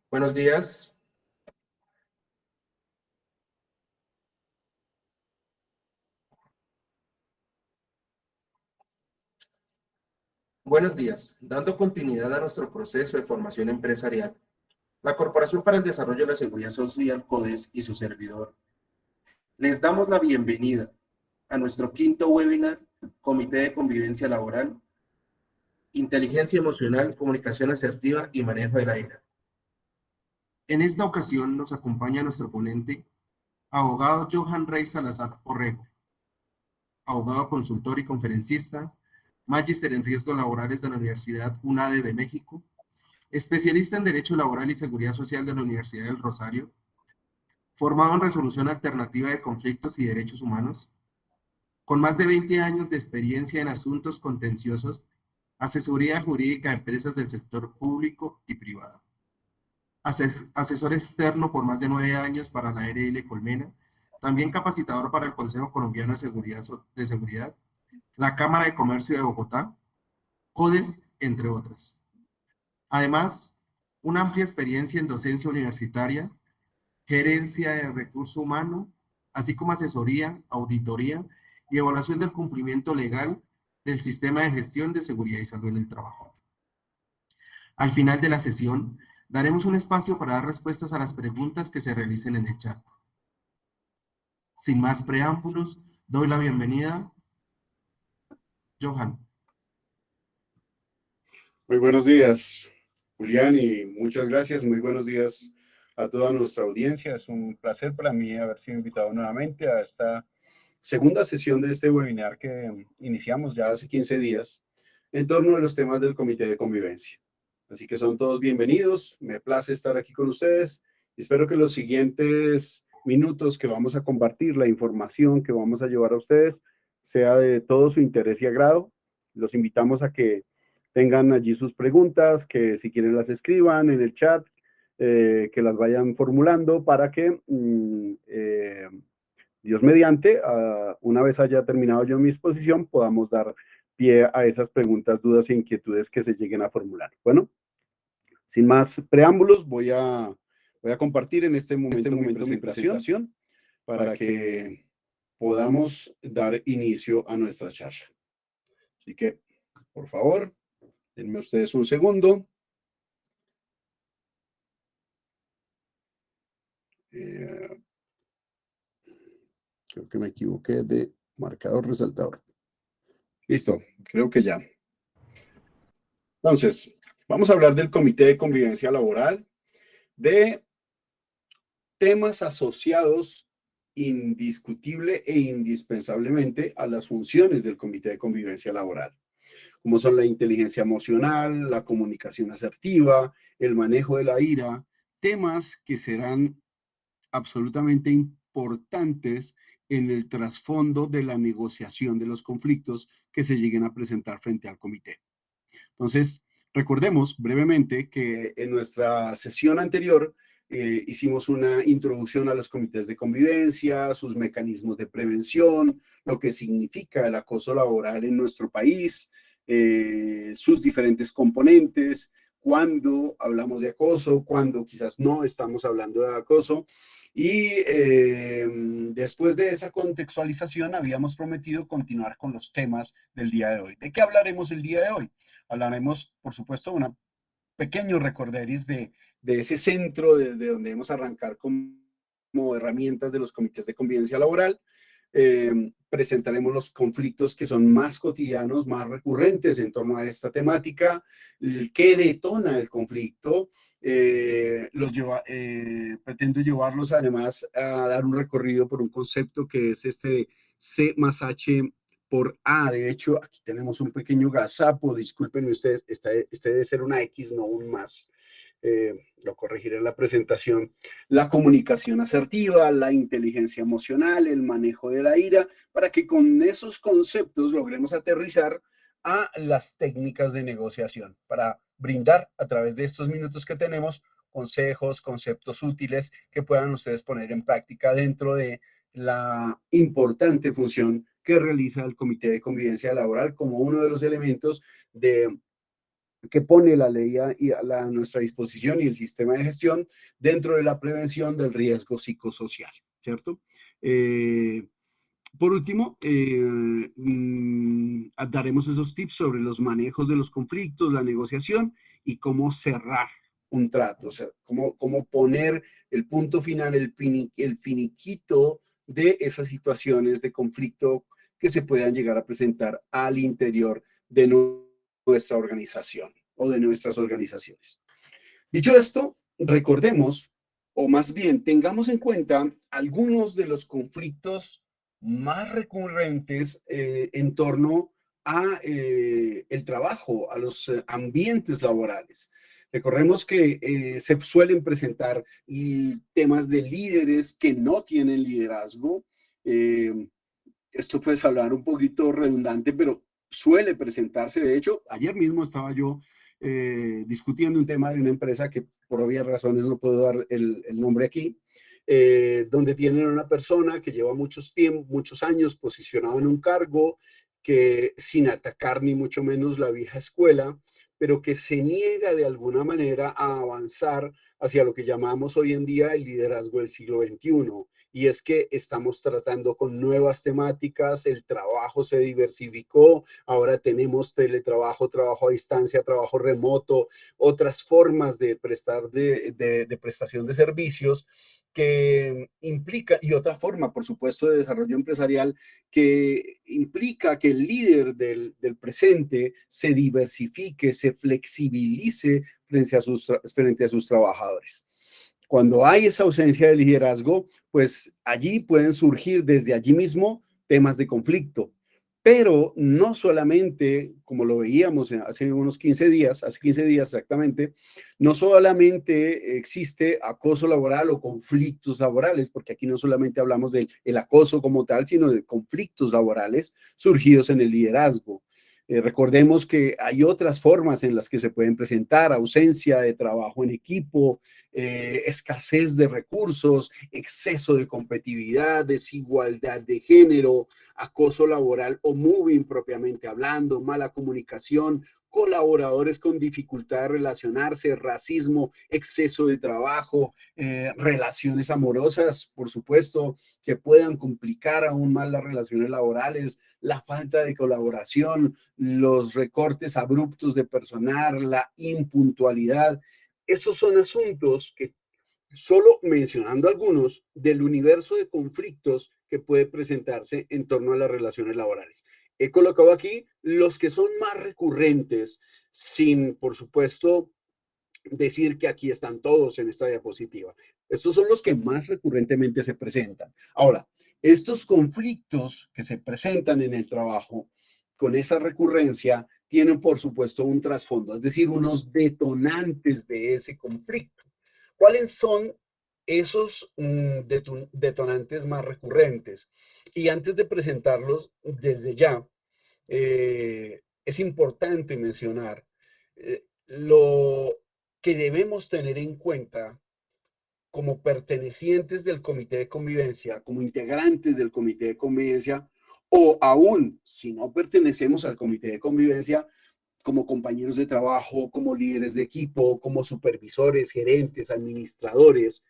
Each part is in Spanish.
Buenos días. Buenos días. Dando continuidad a nuestro proceso de formación empresarial, la Corporación para el Desarrollo de la Seguridad Social, CODES, y su servidor, les damos la bienvenida a nuestro quinto webinar, Comité de Convivencia Laboral, Inteligencia Emocional, Comunicación Asertiva y Manejo de la Ira. En esta ocasión nos acompaña nuestro ponente, abogado Johan Rey Salazar Orrego, abogado consultor y conferencista, magíster en riesgos laborales de la Universidad UNADE de México, especialista en Derecho Laboral y Seguridad Social de la Universidad del Rosario, formado en Resolución Alternativa de Conflictos y Derechos Humanos, con más de 20 años de experiencia en asuntos contenciosos, asesoría jurídica a empresas del sector público y privado. Asesor externo por más de 9 años para la RL Colmena, también capacitador para el Consejo Colombiano de Seguridad, la Cámara de Comercio de Bogotá, CODES, entre otras. Además, una amplia experiencia en docencia universitaria, gerencia de recurso humano, así como asesoría, auditoría y evaluación del cumplimiento legal del sistema de gestión de seguridad y salud en el trabajo. Al final de la sesión, daremos un espacio para dar respuestas a las preguntas que se realicen en el chat. Sin más preámbulos, doy la bienvenida. Johan. Muy buenos días, Julián, y muchas gracias. Muy buenos días a toda nuestra audiencia. Es un placer para mí haber sido invitado nuevamente a esta segunda sesión de este webinar que iniciamos ya hace 15 días en torno a los temas del Comité de Convivencia. Así que son todos bienvenidos. Me place estar aquí con ustedes. Espero que los siguientes minutos que vamos a compartir, la información que vamos a llevar a ustedes, sea de todo su interés y agrado. Los invitamos a que tengan allí sus preguntas, que si quieren las escriban en el chat, que las vayan formulando para que, Dios mediante, una vez haya terminado yo mi exposición, podamos dar pie a esas preguntas, dudas e inquietudes que se lleguen a formular. Bueno, sin más preámbulos, voy a compartir en este momento mi presentación para que podamos dar inicio a nuestra charla. Así que, por favor, denme ustedes un segundo. Creo que me equivoqué de marcador resaltador. Listo, creo que ya. Entonces, vamos a hablar del Comité de Convivencia Laboral, de temas asociados indiscutible e indispensablemente a las funciones del Comité de Convivencia Laboral, como son la inteligencia emocional, la comunicación asertiva, el manejo de la ira, temas que serán absolutamente importantes en el trasfondo de la negociación de los conflictos que se lleguen a presentar frente al comité. Entonces, recordemos brevemente que en nuestra sesión anterior hicimos una introducción a los comités de convivencia, sus mecanismos de prevención, lo que significa el acoso laboral en nuestro país, sus diferentes componentes, cuando hablamos de acoso, cuando quizás no estamos hablando de acoso. Y después de esa contextualización habíamos prometido continuar con los temas del día de hoy. ¿De qué hablaremos el día de hoy? Hablaremos, por supuesto, de un pequeño recorderis de ese centro de donde hemos arrancar como herramientas de los comités de convivencia laboral. Presentaremos los conflictos que son más cotidianos, más recurrentes en torno a esta temática, qué detona el conflicto. Pretendo llevarlos además a dar un recorrido por un concepto que es este de C más H por A. De hecho, aquí tenemos un pequeño gazapo, disculpen ustedes, este debe ser una X, no un más. Lo corregiré en la presentación. La comunicación asertiva, la inteligencia emocional, el manejo de la ira, para que con esos conceptos logremos aterrizar a las técnicas de negociación, para brindar a través de estos minutos que tenemos consejos, conceptos útiles que puedan ustedes poner en práctica dentro de la importante función que realiza el Comité de Convivencia Laboral como uno de los elementos que pone la ley a nuestra disposición y el sistema de gestión dentro de la prevención del riesgo psicosocial, ¿cierto? Por último, daremos esos tips sobre los manejos de los conflictos, la negociación y cómo cerrar un trato, o sea, cómo poner el punto final, el finiquito de esas situaciones de conflicto que se puedan llegar a presentar al interior de nuestra organización o de nuestras organizaciones. Dicho esto, recordemos, o más bien tengamos en cuenta algunos de los conflictos más recurrentes en torno a el trabajo, a los ambientes laborales. Recordemos que se suelen presentar temas de líderes que no tienen liderazgo. Esto puede hablar un poquito redundante, pero suele presentarse. De hecho, ayer mismo estaba yo discutiendo un tema de una empresa que por obvias razones no puedo dar el nombre aquí, donde tienen una persona que lleva muchos años posicionado en un cargo, que sin atacar ni mucho menos la vieja escuela, pero que se niega de alguna manera a avanzar hacia lo que llamamos hoy en día el liderazgo del siglo XXI. Y es que estamos tratando con nuevas temáticas, el trabajo se diversificó, ahora tenemos teletrabajo, trabajo a distancia, trabajo remoto, otras formas de prestación de servicios que implica, y otra forma, por supuesto, de desarrollo empresarial que implica que el líder del presente se diversifique, se flexibilice frente a sus trabajadores. Cuando hay esa ausencia de liderazgo, pues allí pueden surgir desde allí mismo temas de conflicto, pero no solamente, como lo veíamos hace unos 15 días, hace 15 días exactamente, no solamente existe acoso laboral o conflictos laborales, porque aquí no solamente hablamos del acoso como tal, sino de conflictos laborales surgidos en el liderazgo. Recordemos que hay otras formas en las que se pueden presentar: ausencia de trabajo en equipo, escasez de recursos, exceso de competitividad, desigualdad de género, acoso laboral o moving propiamente hablando, mala comunicación, colaboradores con dificultad de relacionarse, racismo, exceso de trabajo, relaciones amorosas, por supuesto, que puedan complicar aún más las relaciones laborales, la falta de colaboración, los recortes abruptos de personal, la impuntualidad. Esos son asuntos que, solo mencionando algunos, del universo de conflictos que puede presentarse en torno a las relaciones laborales. He colocado aquí los que son más recurrentes, sin, por supuesto, decir que aquí están todos en esta diapositiva. Estos son los que más recurrentemente se presentan. Ahora, estos conflictos que se presentan en el trabajo con esa recurrencia tienen, por supuesto, un trasfondo, es decir, unos detonantes de ese conflicto. ¿Cuáles son esos detonantes más recurrentes? Y antes de presentarlos, desde ya, es importante mencionar lo que debemos tener en cuenta como pertenecientes del comité de convivencia, como integrantes del comité de convivencia, o aún si no pertenecemos al comité de convivencia, como compañeros de trabajo, como líderes de equipo, como supervisores, gerentes, administradores.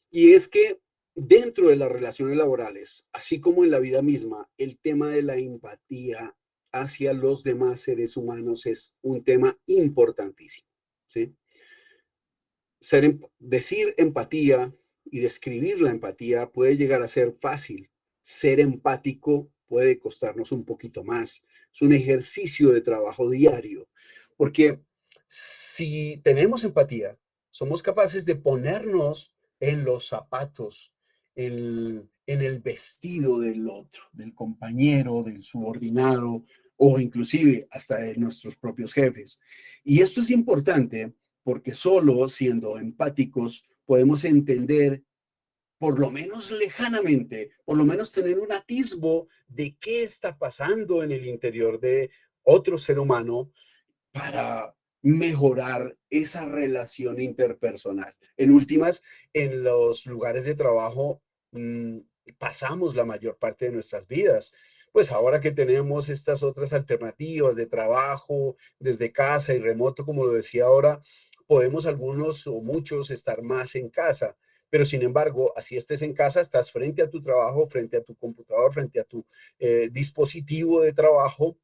Y es que dentro de las relaciones laborales, así como en la vida misma, el tema de la empatía hacia los demás seres humanos es un tema importantísimo, ¿sí? Decir empatía y describir la empatía puede llegar a ser fácil. Ser empático puede costarnos un poquito más. Es un ejercicio de trabajo diario, porque si tenemos empatía, somos capaces de ponernos en los zapatos, en el vestido del otro, del compañero, del subordinado o inclusive hasta de nuestros propios jefes. Y esto es importante porque solo siendo empáticos podemos entender, por lo menos lejanamente, por lo menos tener un atisbo de qué está pasando en el interior de otro ser humano para mejorar esa relación interpersonal. En últimas, en los lugares de trabajo pasamos la mayor parte de nuestras vidas. Pues ahora que tenemos estas otras alternativas de trabajo desde casa y remoto, como lo decía ahora, podemos algunos o muchos estar más en casa. Pero sin embargo, así estés en casa, estás frente a tu trabajo, frente a tu computador, frente a tu dispositivo de trabajo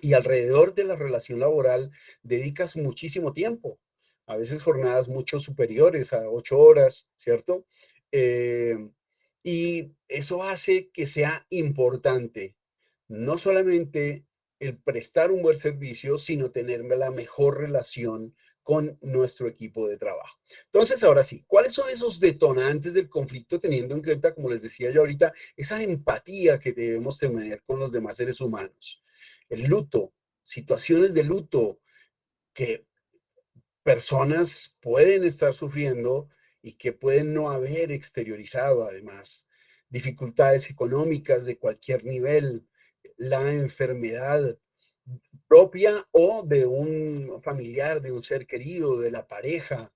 y alrededor de la relación laboral dedicas muchísimo tiempo, a veces jornadas mucho superiores a 8 horas, ¿cierto? Eh, y eso hace que sea importante no solamente el prestar un buen servicio, sino tener la mejor relación con nuestro equipo de trabajo. Entonces, ahora sí, ¿cuáles son esos detonantes del conflicto teniendo en cuenta, como les decía yo ahorita, esa empatía que debemos tener con los demás seres humanos? El luto, situaciones de luto que personas pueden estar sufriendo y que pueden no haber exteriorizado además. Dificultades económicas de cualquier nivel, la enfermedad propia o de un familiar, de un ser querido, de la pareja,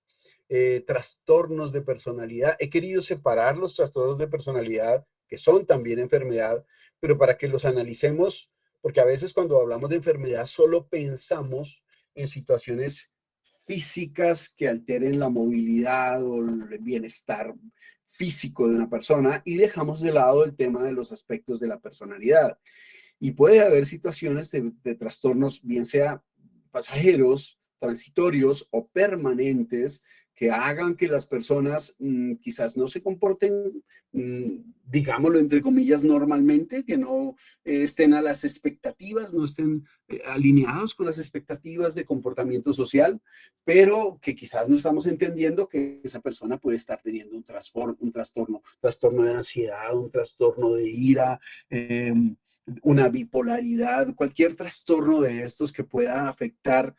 trastornos de personalidad. He querido separar los trastornos de personalidad, que son también enfermedad, pero para que los analicemos, porque a veces cuando hablamos de enfermedad solo pensamos en situaciones físicas que alteren la movilidad o el bienestar físico de una persona y dejamos de lado el tema de los aspectos de la personalidad. Y puede haber situaciones de trastornos, bien sea pasajeros, transitorios o permanentes, que hagan que las personas quizás no se comporten, digámoslo entre comillas, normalmente, que no estén a las expectativas, no estén alineados con las expectativas de comportamiento social, pero que quizás no estamos entendiendo que esa persona puede estar teniendo un trastorno de ansiedad, un trastorno de ira, una bipolaridad, cualquier trastorno de estos que pueda afectar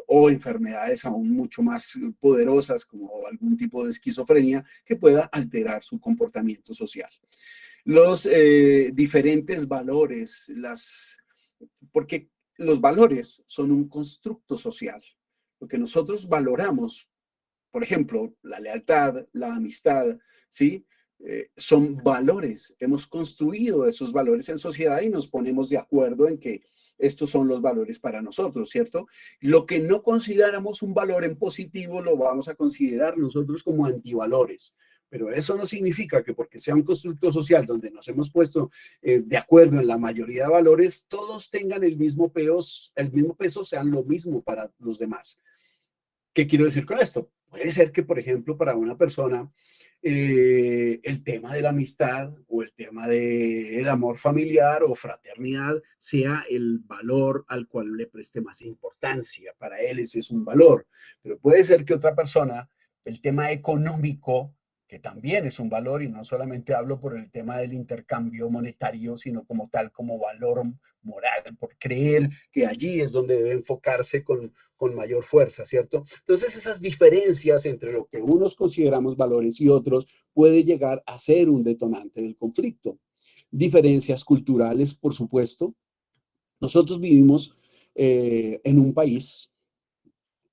o enfermedades aún mucho más poderosas como algún tipo de esquizofrenia que pueda alterar su comportamiento social. Los diferentes valores, porque los valores son un constructo social. Lo que nosotros valoramos, por ejemplo, la lealtad, la amistad, ¿sí? Son valores. Hemos construido esos valores en sociedad y nos ponemos de acuerdo en que estos son los valores para nosotros, ¿cierto? Lo que no consideramos un valor en positivo lo vamos a considerar nosotros como antivalores. Pero eso no significa que porque sea un constructo social donde nos hemos puesto de acuerdo en la mayoría de valores, todos tengan el mismo peso, sean lo mismo para los demás. ¿Qué quiero decir con esto? Puede ser que, por ejemplo, para una persona, el tema de la amistad o el tema del amor familiar o fraternidad sea el valor al cual le preste más importancia. Para él ese es un valor. Pero puede ser que otra persona, el tema económico, que también es un valor, y no solamente hablo por el tema del intercambio monetario, sino como tal, como valor moral, por creer que allí es donde debe enfocarse con mayor fuerza, ¿cierto? Entonces esas diferencias entre lo que unos consideramos valores y otros puede llegar a ser un detonante del conflicto. Diferencias culturales, por supuesto. Nosotros vivimos en un país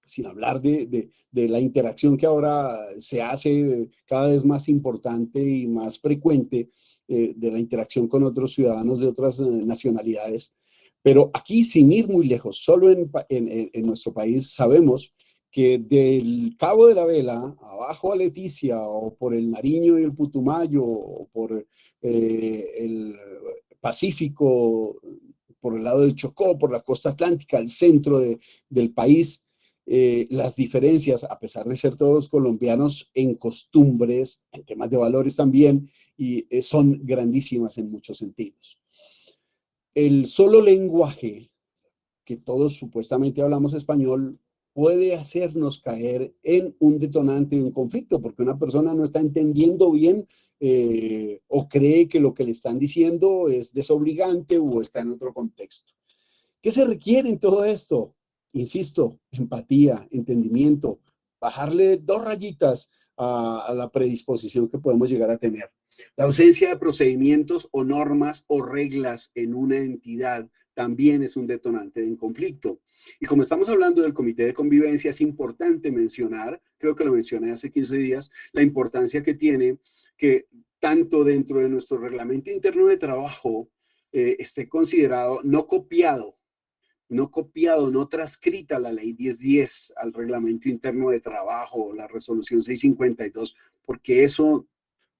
sin hablar de la interacción que ahora se hace cada vez más importante y más frecuente, de la interacción con otros ciudadanos de otras nacionalidades. Pero aquí, sin ir muy lejos, solo en nuestro país sabemos que del Cabo de la Vela, abajo a Leticia, o por el Nariño y el Putumayo, o por el Pacífico, por el lado del Chocó, por la costa atlántica, el centro del país, las diferencias, a pesar de ser todos colombianos en costumbres, en temas de valores también, y son grandísimas en muchos sentidos. El solo lenguaje, que todos supuestamente hablamos español, puede hacernos caer en un detonante de un conflicto, porque una persona no está entendiendo bien o cree que lo que le están diciendo es desobligante o está en otro contexto. ¿Qué se requiere en todo esto? Insisto, empatía, entendimiento, bajarle 2 rayitas a la predisposición que podemos llegar a tener. La ausencia de procedimientos o normas o reglas en una entidad también es un detonante de un conflicto. Y como estamos hablando del comité de convivencia, es importante mencionar, creo que lo mencioné hace 15 días, la importancia que tiene que tanto dentro de nuestro reglamento interno de trabajo esté considerado no copiado, no transcrita la ley 1010 al reglamento interno de trabajo, la resolución 652, porque eso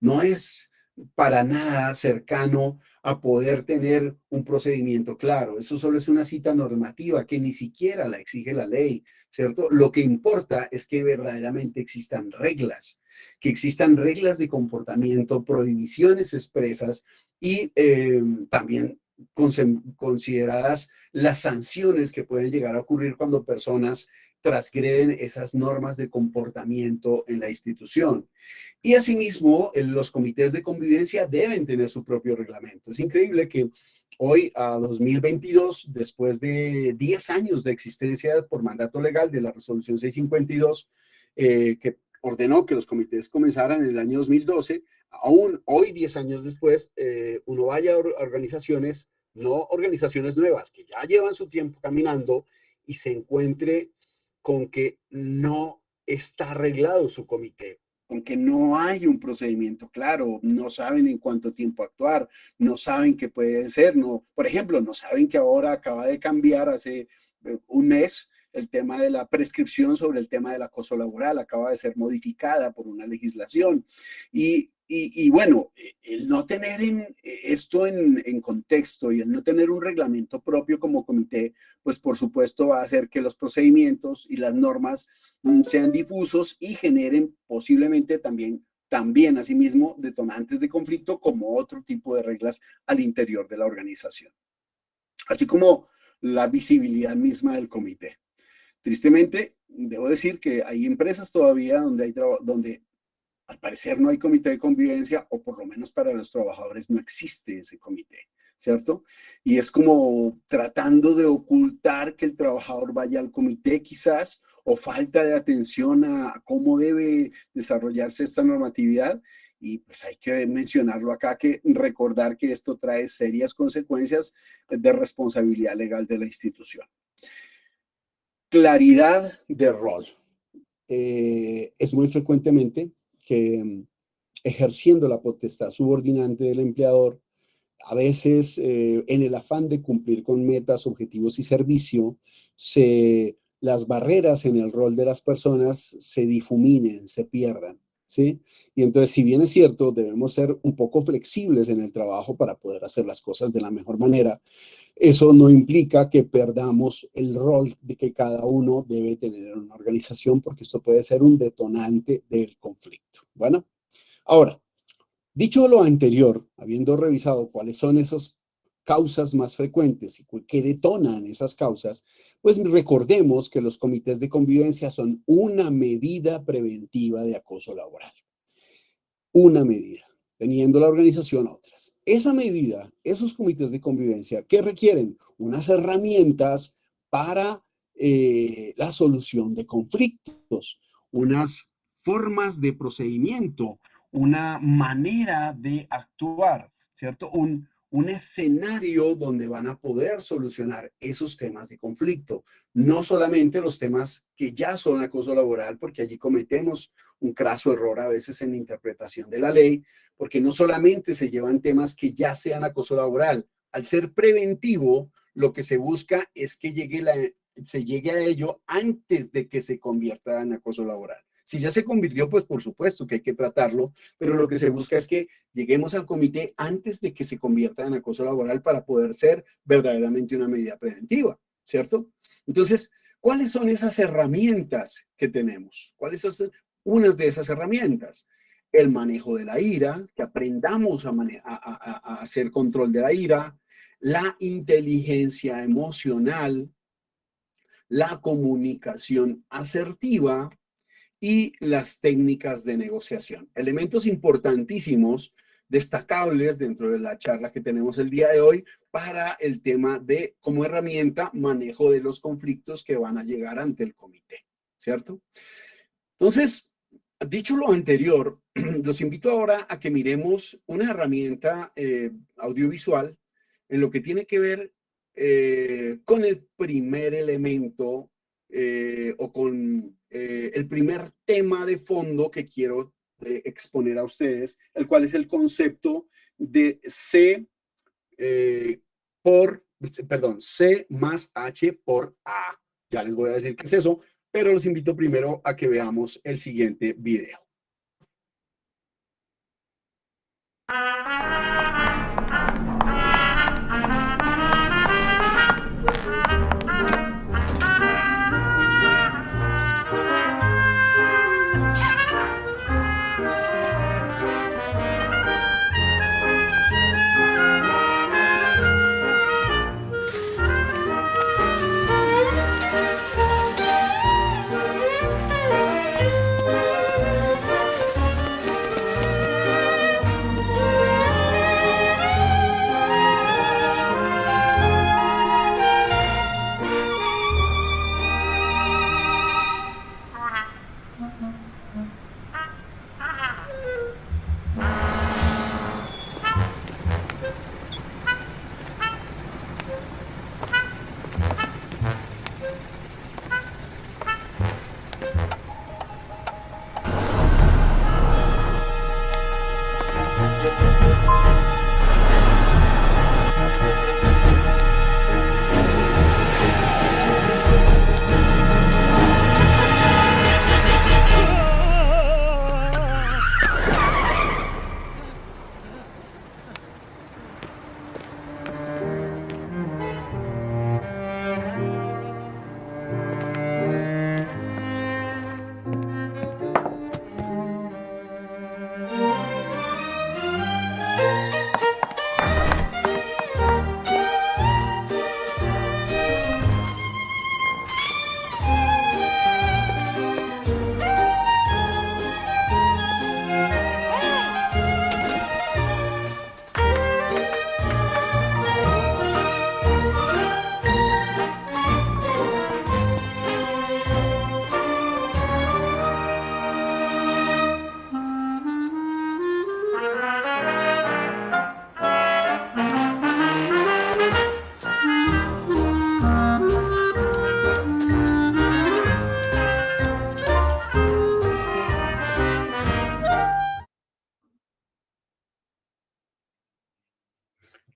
no es para nada cercano a poder tener un procedimiento claro. Eso solo es una cita normativa que ni siquiera la exige la ley, ¿cierto? Lo que importa es que verdaderamente existan reglas, que existan reglas de comportamiento, prohibiciones expresas y también consideradas las sanciones que pueden llegar a ocurrir cuando personas transgreden esas normas de comportamiento en la institución. Y asimismo, los comités de convivencia deben tener su propio reglamento. Es increíble que hoy, a 2022, después de 10 años de existencia por mandato legal de la resolución 652, que ordenó que los comités comenzaran en el año 2012, aún hoy, 10 años después, uno vaya a organizaciones, no organizaciones nuevas, que ya llevan su tiempo caminando y se encuentre con que no está arreglado su comité, con que no hay un procedimiento claro, no saben en cuánto tiempo actuar, no saben qué puede ser, no, por ejemplo, no saben que ahora acaba de cambiar hace un mes el tema de la prescripción sobre el tema del acoso laboral, acaba de ser modificada por una legislación. Y bueno, el no tener esto en contexto y el no tener un reglamento propio como comité, pues por supuesto va a hacer que los procedimientos y las normas sean difusos y generen posiblemente también asimismo detonantes de conflicto como otro tipo de reglas al interior de la organización, así como la visibilidad misma del comité. Tristemente, debo decir que hay empresas todavía donde al parecer no hay comité de convivencia, o por lo menos para los trabajadores no existe ese comité, ¿cierto? Y es como tratando de ocultar que el trabajador vaya al comité quizás, o falta de atención a cómo debe desarrollarse esta normatividad. Y pues hay que mencionarlo acá, que recordar que esto trae serias consecuencias de responsabilidad legal de la institución. Claridad de rol. Es muy frecuentemente que ejerciendo la potestad subordinante del empleador, a veces en el afán de cumplir con metas, objetivos y servicio, las barreras en el rol de las personas se difuminen, se pierdan, ¿sí? Y entonces, si bien es cierto, debemos ser un poco flexibles en el trabajo para poder hacer las cosas de la mejor manera, eso no implica que perdamos el rol de que cada uno debe tener en una organización, porque esto puede ser un detonante del conflicto. Bueno, ahora, dicho lo anterior, habiendo revisado cuáles son esas causas más frecuentes y qué detonan esas causas, pues recordemos que los comités de convivencia son una medida preventiva de acoso laboral. Una medida, teniendo la organización otras. Esa medida, esos comités de convivencia, ¿qué requieren? Unas herramientas para la solución de conflictos, unas formas de procedimiento, una manera de actuar, ¿cierto? un escenario donde van a poder solucionar esos temas de conflicto, no solamente los temas que ya son acoso laboral, porque allí cometemos un craso error a veces en la interpretación de la ley, porque no solamente se llevan temas que ya sean acoso laboral. Al ser preventivo, lo que se busca es que se llegue a ello antes de que se convierta en acoso laboral. Si ya se convirtió, pues por supuesto que hay que tratarlo, pero lo que se busca es que lleguemos al comité antes de que se convierta en acoso laboral para poder ser verdaderamente una medida preventiva, ¿cierto? Entonces, ¿cuáles son esas herramientas que tenemos? ¿Cuáles son unas de esas herramientas? El manejo de la ira, que aprendamos a hacer control de la ira, la inteligencia emocional, la comunicación asertiva y las técnicas de negociación. Elementos importantísimos, destacables dentro de la charla que tenemos el día de hoy para el tema de, como herramienta, manejo de los conflictos que van a llegar ante el comité, ¿cierto? Entonces, dicho lo anterior, los invito ahora a que miremos una herramienta audiovisual en lo que tiene que ver con el primer elemento o con el primer tema de fondo que quiero exponer a ustedes, el cual es el concepto de C C más H por A. Ya les voy a decir qué es eso, pero los invito primero a que veamos el siguiente video.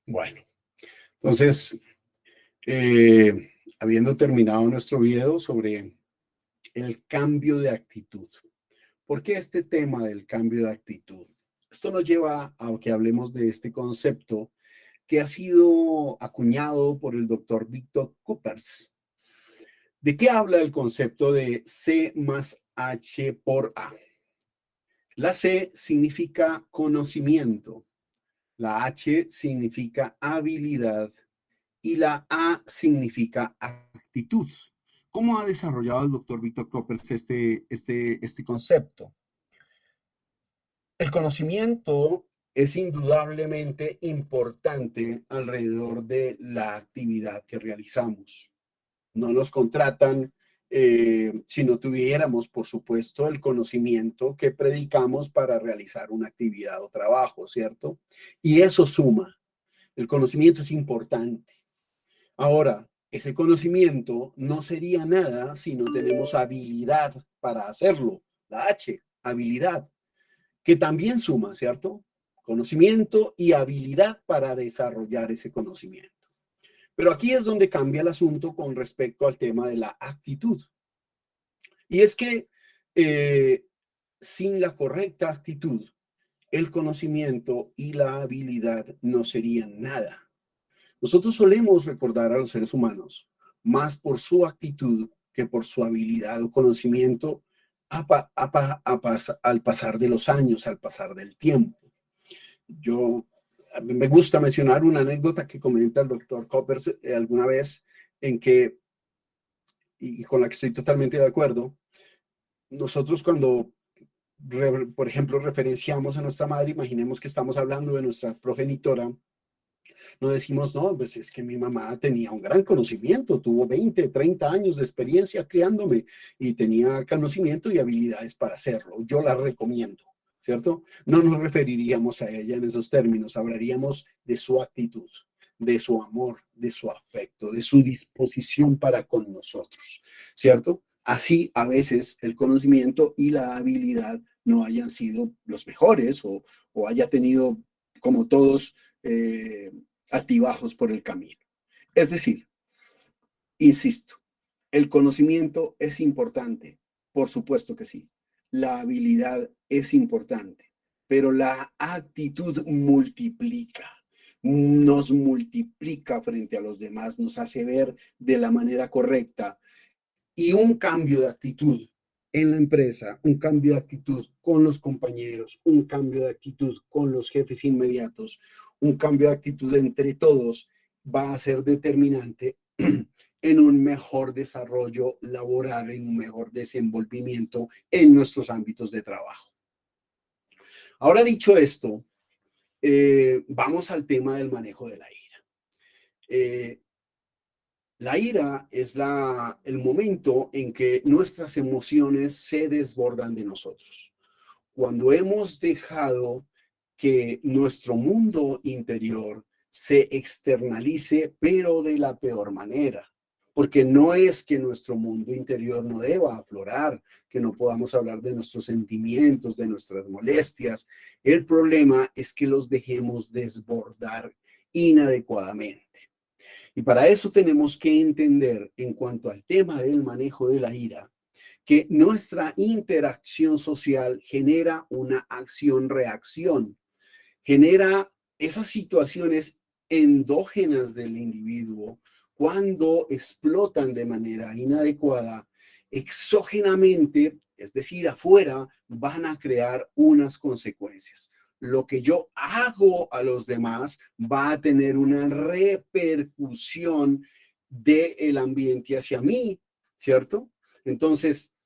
Bueno, entonces, habiendo terminado nuestro video sobre el cambio de actitud. ¿Por qué este tema del cambio de actitud? Esto nos lleva a que hablemos de este concepto que ha sido acuñado por el doctor Victor Coopers. ¿De qué habla el concepto de C más H por A? La C significa conocimiento, la H significa habilidad y la A significa actitud. ¿Cómo ha desarrollado el doctor Victor Coopers este concepto? El conocimiento es indudablemente importante alrededor de la actividad que realizamos. No nos contratan si no tuviéramos, por supuesto, el conocimiento que predicamos para realizar una actividad o trabajo, ¿cierto? Y eso suma. El conocimiento es importante. Ahora, ese conocimiento no sería nada si no tenemos habilidad para hacerlo. La H, habilidad, que también suma, ¿cierto? Conocimiento y habilidad para desarrollar ese conocimiento. Pero aquí es donde cambia el asunto con respecto al tema de la actitud. Y es que sin la correcta actitud, el conocimiento y la habilidad no serían nada. Nosotros solemos recordar a los seres humanos más por su actitud que por su habilidad o conocimiento al pasar de los años, al pasar del tiempo. Me gusta mencionar una anécdota que comenta el doctor Coppers alguna vez en que, y con la que estoy totalmente de acuerdo, nosotros cuando, por ejemplo, referenciamos a nuestra madre, imaginemos que estamos hablando de nuestra progenitora, no decimos, no, pues es que mi mamá tenía un gran conocimiento, tuvo 20, 30 años de experiencia criándome y tenía conocimiento y habilidades para hacerlo. Yo la recomiendo, ¿cierto? No nos referiríamos a ella en esos términos, hablaríamos de su actitud, de su amor, de su afecto, de su disposición para con nosotros, ¿cierto? Así, a veces, el conocimiento y la habilidad no hayan sido los mejores o haya tenido, como todos, altibajos por el camino. Es decir, insisto, el conocimiento es importante, por supuesto que sí. La habilidad es importante, pero la actitud multiplica, nos multiplica frente a los demás, nos hace ver de la manera correcta. Y un cambio de actitud en la empresa, un cambio de actitud con los compañeros, un cambio de actitud con los jefes inmediatos, un cambio de actitud entre todos va a ser determinante en un mejor desarrollo laboral, en un mejor desenvolvimiento en nuestros ámbitos de trabajo. Ahora dicho esto, vamos al tema del manejo de la ira. La ira es el momento en que nuestras emociones se desbordan de nosotros. Cuando hemos dejado que nuestro mundo interior se externalice, pero de la peor manera. Porque no es que nuestro mundo interior no deba aflorar, que no podamos hablar de nuestros sentimientos, de nuestras molestias. El problema es que los dejemos desbordar inadecuadamente. Y para eso tenemos que entender, en cuanto al tema del manejo de la ira, que nuestra interacción social genera una acción-reacción, genera esas situaciones endógenas del individuo cuando explotan de manera inadecuada, exógenamente, es decir, afuera, van a crear unas consecuencias. Lo que yo hago a los demás va a tener una repercusión del ambiente hacia mí, ¿cierto? Entonces,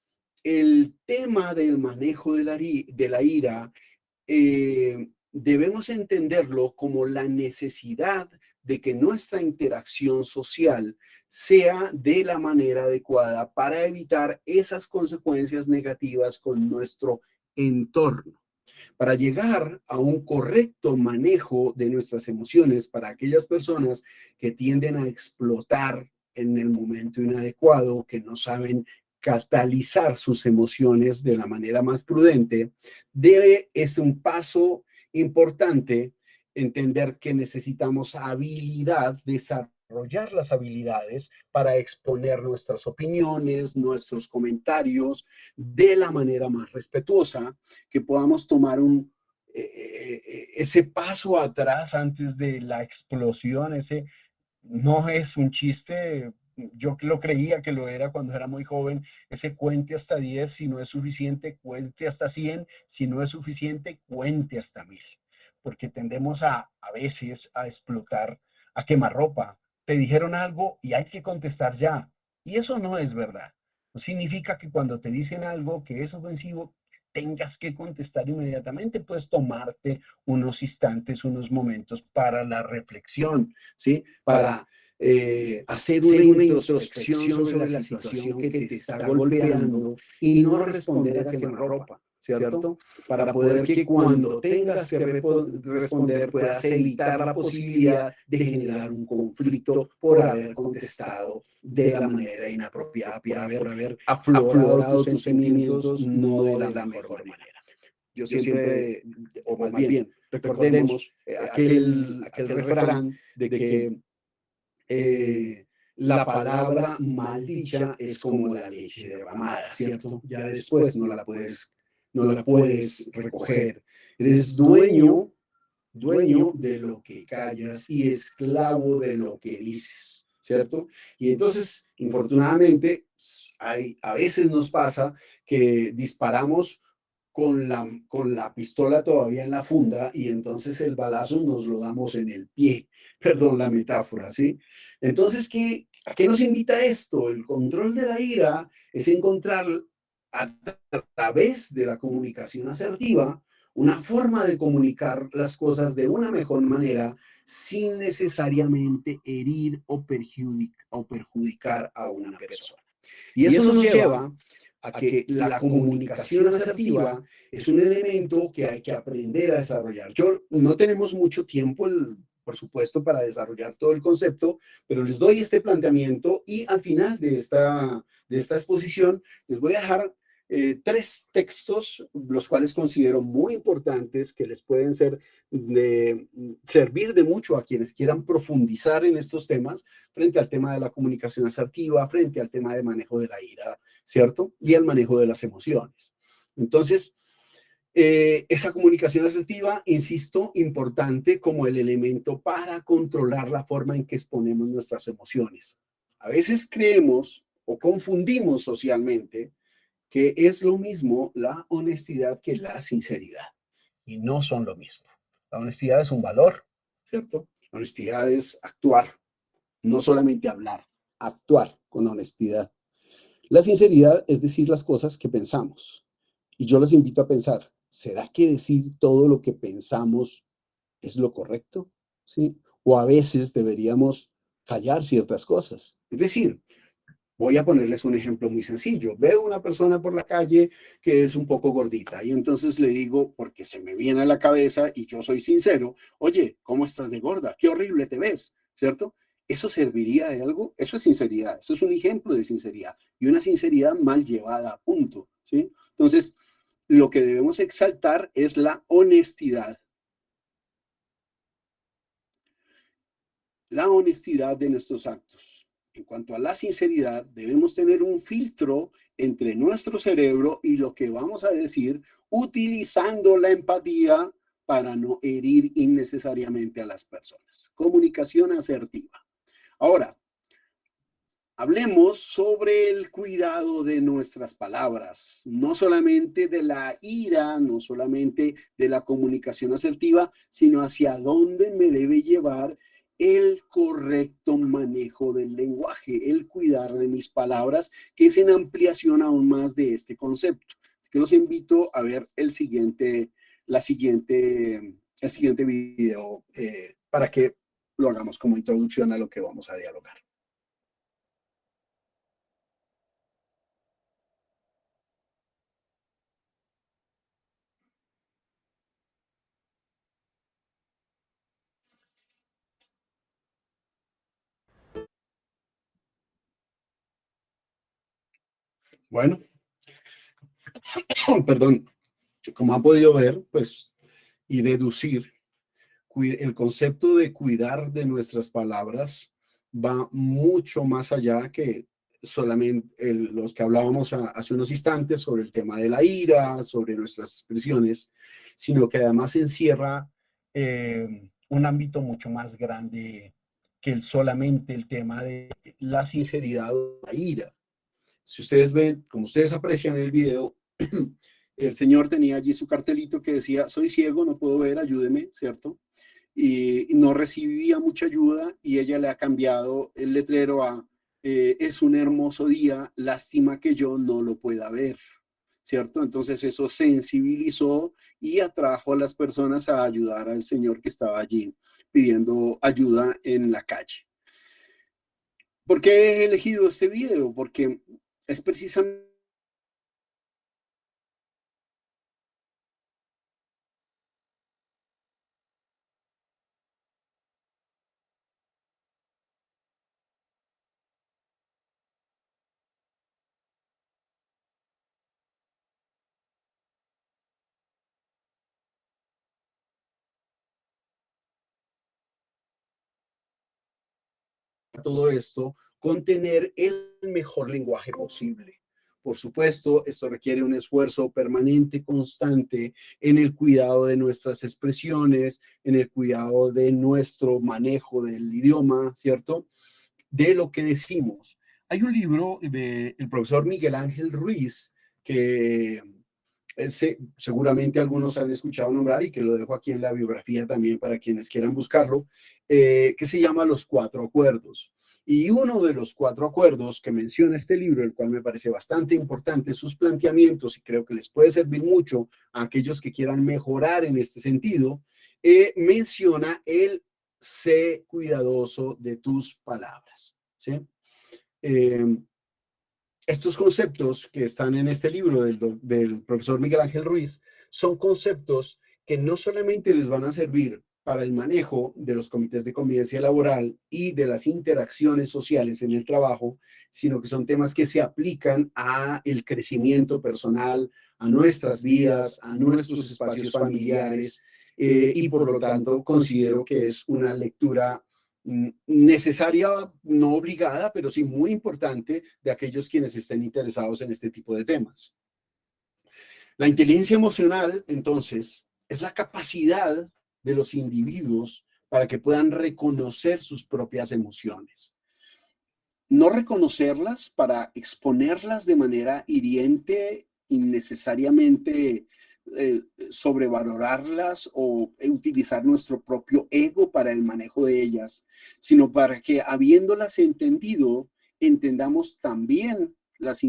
el tema del manejo de la ira debemos entenderlo como la necesidad de que nuestra interacción social sea de la manera adecuada para evitar esas consecuencias negativas con nuestro entorno. Para llegar a un correcto manejo de nuestras emociones para aquellas personas que tienden a explotar en el momento inadecuado, que no saben catalizar sus emociones de la manera más prudente, es un paso importante entender que necesitamos habilidad, desarrollar las habilidades para exponer nuestras opiniones, nuestros comentarios de la manera más respetuosa, que podamos tomar ese paso atrás antes de la explosión. Ese no es un chiste. Yo lo creía que lo era cuando era muy joven, ese cuente hasta 10, si no es suficiente, cuente hasta 100, si no es suficiente, cuente hasta 1000, porque tendemos a veces a explotar, a quemarropa. Te dijeron algo y hay que contestar ya, y eso no es verdad. No significa que cuando te dicen algo que es ofensivo, tengas que contestar inmediatamente. Puedes tomarte unos instantes, unos momentos para la reflexión, ¿sí? Para hacer una introspección sobre la situación que te está golpeando y no responder a quemarropa, ¿cierto? Para poder que cuando tengas que responder puedas evitar la posibilidad de generar un conflicto por haber contestado de la manera inapropiada, por haber aflorado tus sentimientos no de la mejor manera. Yo siempre, o más bien, recordemos aquel refrán de que la palabra maldicha es como la leche derramada, ¿cierto? Ya después no la puedes recoger. Eres dueño de lo que callas y esclavo de lo que dices, ¿cierto? Y entonces, infortunadamente, a veces nos pasa que disparamos con la pistola todavía en la funda y entonces el balazo nos lo damos en el pie, perdón la metáfora, ¿sí? Entonces, ¿a qué nos invita esto? El control de la ira es encontrar a través de la comunicación asertiva una forma de comunicar las cosas de una mejor manera sin necesariamente herir o perjudicar a una persona. Y eso nos lleva a que la comunicación asertiva es un elemento que hay que aprender a desarrollar. No tenemos mucho tiempo, por supuesto, para desarrollar todo el concepto, pero les doy este planteamiento y al final de esta exposición les voy a dejar 3 textos, los cuales considero muy importantes, que les pueden servir de mucho a quienes quieran profundizar en estos temas, frente al tema de la comunicación asertiva, frente al tema de manejo de la ira, ¿cierto? Y al manejo de las emociones. Entonces, esa comunicación asertiva, insisto, importante como el elemento para controlar la forma en que exponemos nuestras emociones. A veces creemos o confundimos socialmente que es lo mismo la honestidad que la sinceridad. Y no son lo mismo. La honestidad es un valor, ¿cierto? La honestidad es actuar, no solamente hablar, actuar con honestidad. La sinceridad es decir las cosas que pensamos. Y yo los invito a pensar, ¿será que decir todo lo que pensamos es lo correcto? ¿Sí? O a veces deberíamos callar ciertas cosas. Es decir, voy a ponerles un ejemplo muy sencillo. Veo una persona por la calle que es un poco gordita y entonces le digo, porque se me viene a la cabeza y yo soy sincero, oye, ¿cómo estás de gorda? Qué horrible te ves, ¿cierto? ¿Eso serviría de algo? Eso es sinceridad, eso es un ejemplo de sinceridad y una sinceridad mal llevada a punto, ¿sí? Entonces, lo que debemos exaltar es la honestidad. La honestidad de nuestros actos. En cuanto a la sinceridad, debemos tener un filtro entre nuestro cerebro y lo que vamos a decir, utilizando la empatía para no herir innecesariamente a las personas. Comunicación asertiva. Ahora, hablemos sobre el cuidado de nuestras palabras, no solamente de la ira, no solamente de la comunicación asertiva, sino hacia dónde me debe llevar el correcto manejo del lenguaje, el cuidar de mis palabras, que es en ampliación aún más de este concepto. Así que los invito a ver el siguiente video para que lo hagamos como introducción a lo que vamos a dialogar. Bueno, perdón, como han podido ver, pues, y deducir, el concepto de cuidar de nuestras palabras va mucho más allá que solamente los que hablábamos hace unos instantes sobre el tema de la ira, sobre nuestras expresiones, sino que además encierra un ámbito mucho más grande que solamente el tema de la sinceridad o la ira. Si ustedes ven, como ustedes aprecian en el video, el señor tenía allí su cartelito que decía, soy ciego, no puedo ver, ayúdeme, ¿cierto? Y no recibía mucha ayuda y ella le ha cambiado el letrero a, es un hermoso día, lástima que yo no lo pueda ver, ¿cierto? Entonces eso sensibilizó y atrajo a las personas a ayudar al señor que estaba allí pidiendo ayuda en la calle. ¿Por qué he elegido este video? Porque es precisamente todo esto con tener el mejor lenguaje posible. Por supuesto, esto requiere un esfuerzo permanente, constante en el cuidado de nuestras expresiones, en el cuidado de nuestro manejo del idioma, ¿cierto? De lo que decimos. Hay un libro del profesor Miguel Ángel Ruiz que seguramente algunos han escuchado nombrar y que lo dejo aquí en la biografía también para quienes quieran buscarlo, que se llama Los Cuatro Acuerdos. Y uno de los cuatro acuerdos que menciona este libro, el cual me parece bastante importante, sus planteamientos, y creo que les puede servir mucho a aquellos que quieran mejorar en este sentido, menciona el sé cuidadoso de tus palabras. ¿Sí? Estos conceptos que están en este libro del profesor Miguel Ángel Ruiz son conceptos que no solamente les van a servir para el manejo de los comités de convivencia laboral y de las interacciones sociales en el trabajo, sino que son temas que se aplican a el crecimiento personal, a nuestras vidas, a nuestros espacios familiares, y por lo tanto considero que es una lectura necesaria, no obligada, pero sí muy importante de aquellos quienes estén interesados en este tipo de temas. La inteligencia emocional, entonces, es la capacidad de los individuos para que puedan reconocer sus propias emociones. No reconocerlas para exponerlas de manera hiriente, innecesariamente sobrevalorarlas o utilizar nuestro propio ego para el manejo de ellas, sino para que habiéndolas entendido, entendamos también las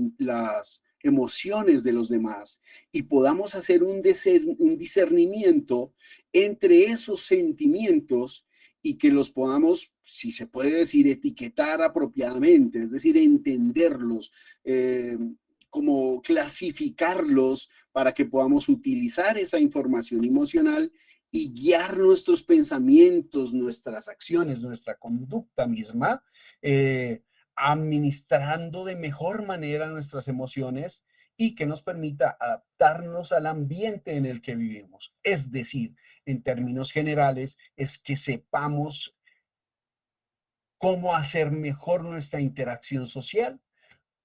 emociones de los demás y podamos hacer un discernimiento entre esos sentimientos y que los podamos, si se puede decir, etiquetar apropiadamente, es decir, entenderlos, como clasificarlos para que podamos utilizar esa información emocional y guiar nuestros pensamientos, nuestras acciones, nuestra conducta misma, administrando de mejor manera nuestras emociones y que nos permita adaptarnos al ambiente en el que vivimos. Es decir, en términos generales, es que sepamos cómo hacer mejor nuestra interacción social,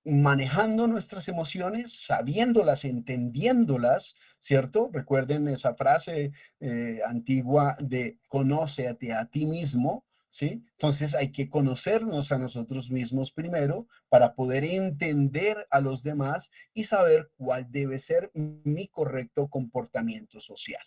manejando nuestras emociones, sabiéndolas, entendiéndolas, ¿cierto? Recuerden esa frase antigua de conócete a ti mismo, ¿sí? Entonces hay que conocernos a nosotros mismos primero para poder entender a los demás y saber cuál debe ser mi correcto comportamiento social.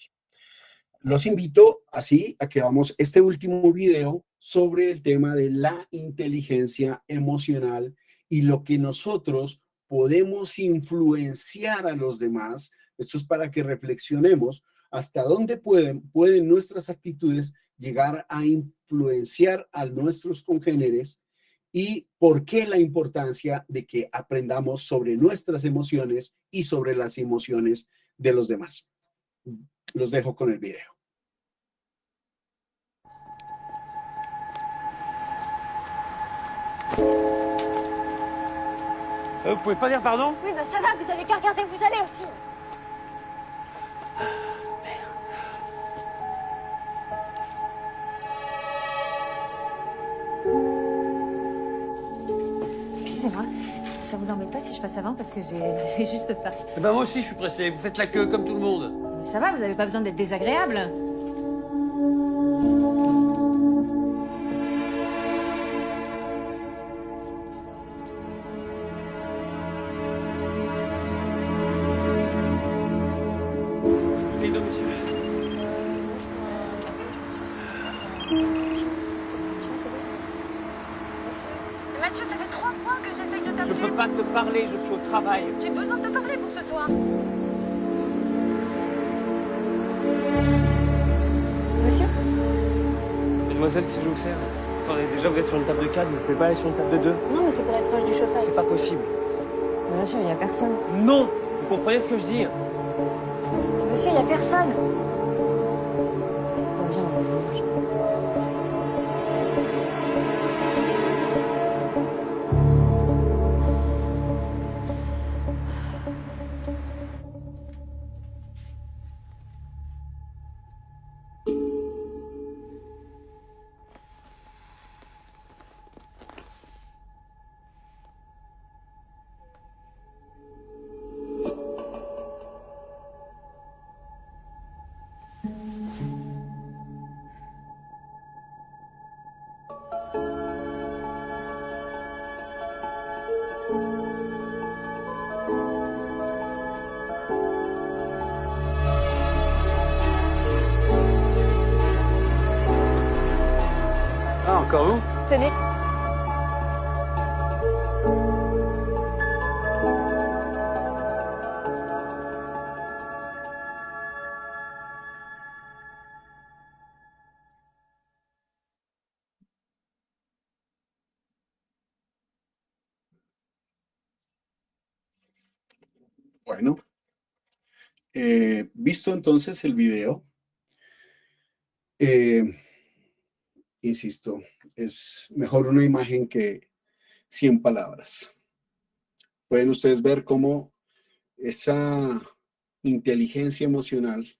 Los invito así a que hagamos este último video sobre el tema de la inteligencia emocional y lo que nosotros podemos influenciar a los demás. Esto es para que reflexionemos hasta dónde pueden nuestras actitudes llegar a influenciar a nuestros congéneres y por qué la importancia de que aprendamos sobre nuestras emociones y sobre las emociones de los demás. Los dejo con el video. Vous pouvez pas dire pardon? Oui, bah ça va, vous avez qu'à regarder où vous allez aussi. Excusez-moi, ça vous embête pas si je passe avant parce que j'ai juste ça. Eh ben moi aussi je suis pressé, vous faites la queue comme tout le monde. Mais ça va, vous avez pas besoin d'être désagréable. Les deux, monsieur. Moi, je prends un café, je pense. Mathieu, ça fait 3 fois que j'essaye de Je t'appeler. peux pas te parler, je suis au travail. J'ai besoin de te parler pour ce soir. Monsieur? Mademoiselle, si je vous sers. Attendez, déjà vous êtes sur une table de 4, vous pouvez pas aller sur une table de 2? Non, mais c'est pour être proche du chauffage. C'est pas possible. Monsieur, il y a personne. Non! Vous comprenez ce que je dis? Monsieur, il y a personne. Bon, viens, on bouge. encore vous? Tenez. Bueno, visto entonces el video, eh, insisto, es mejor una imagen que 100 palabras. Pueden ustedes ver cómo esa inteligencia emocional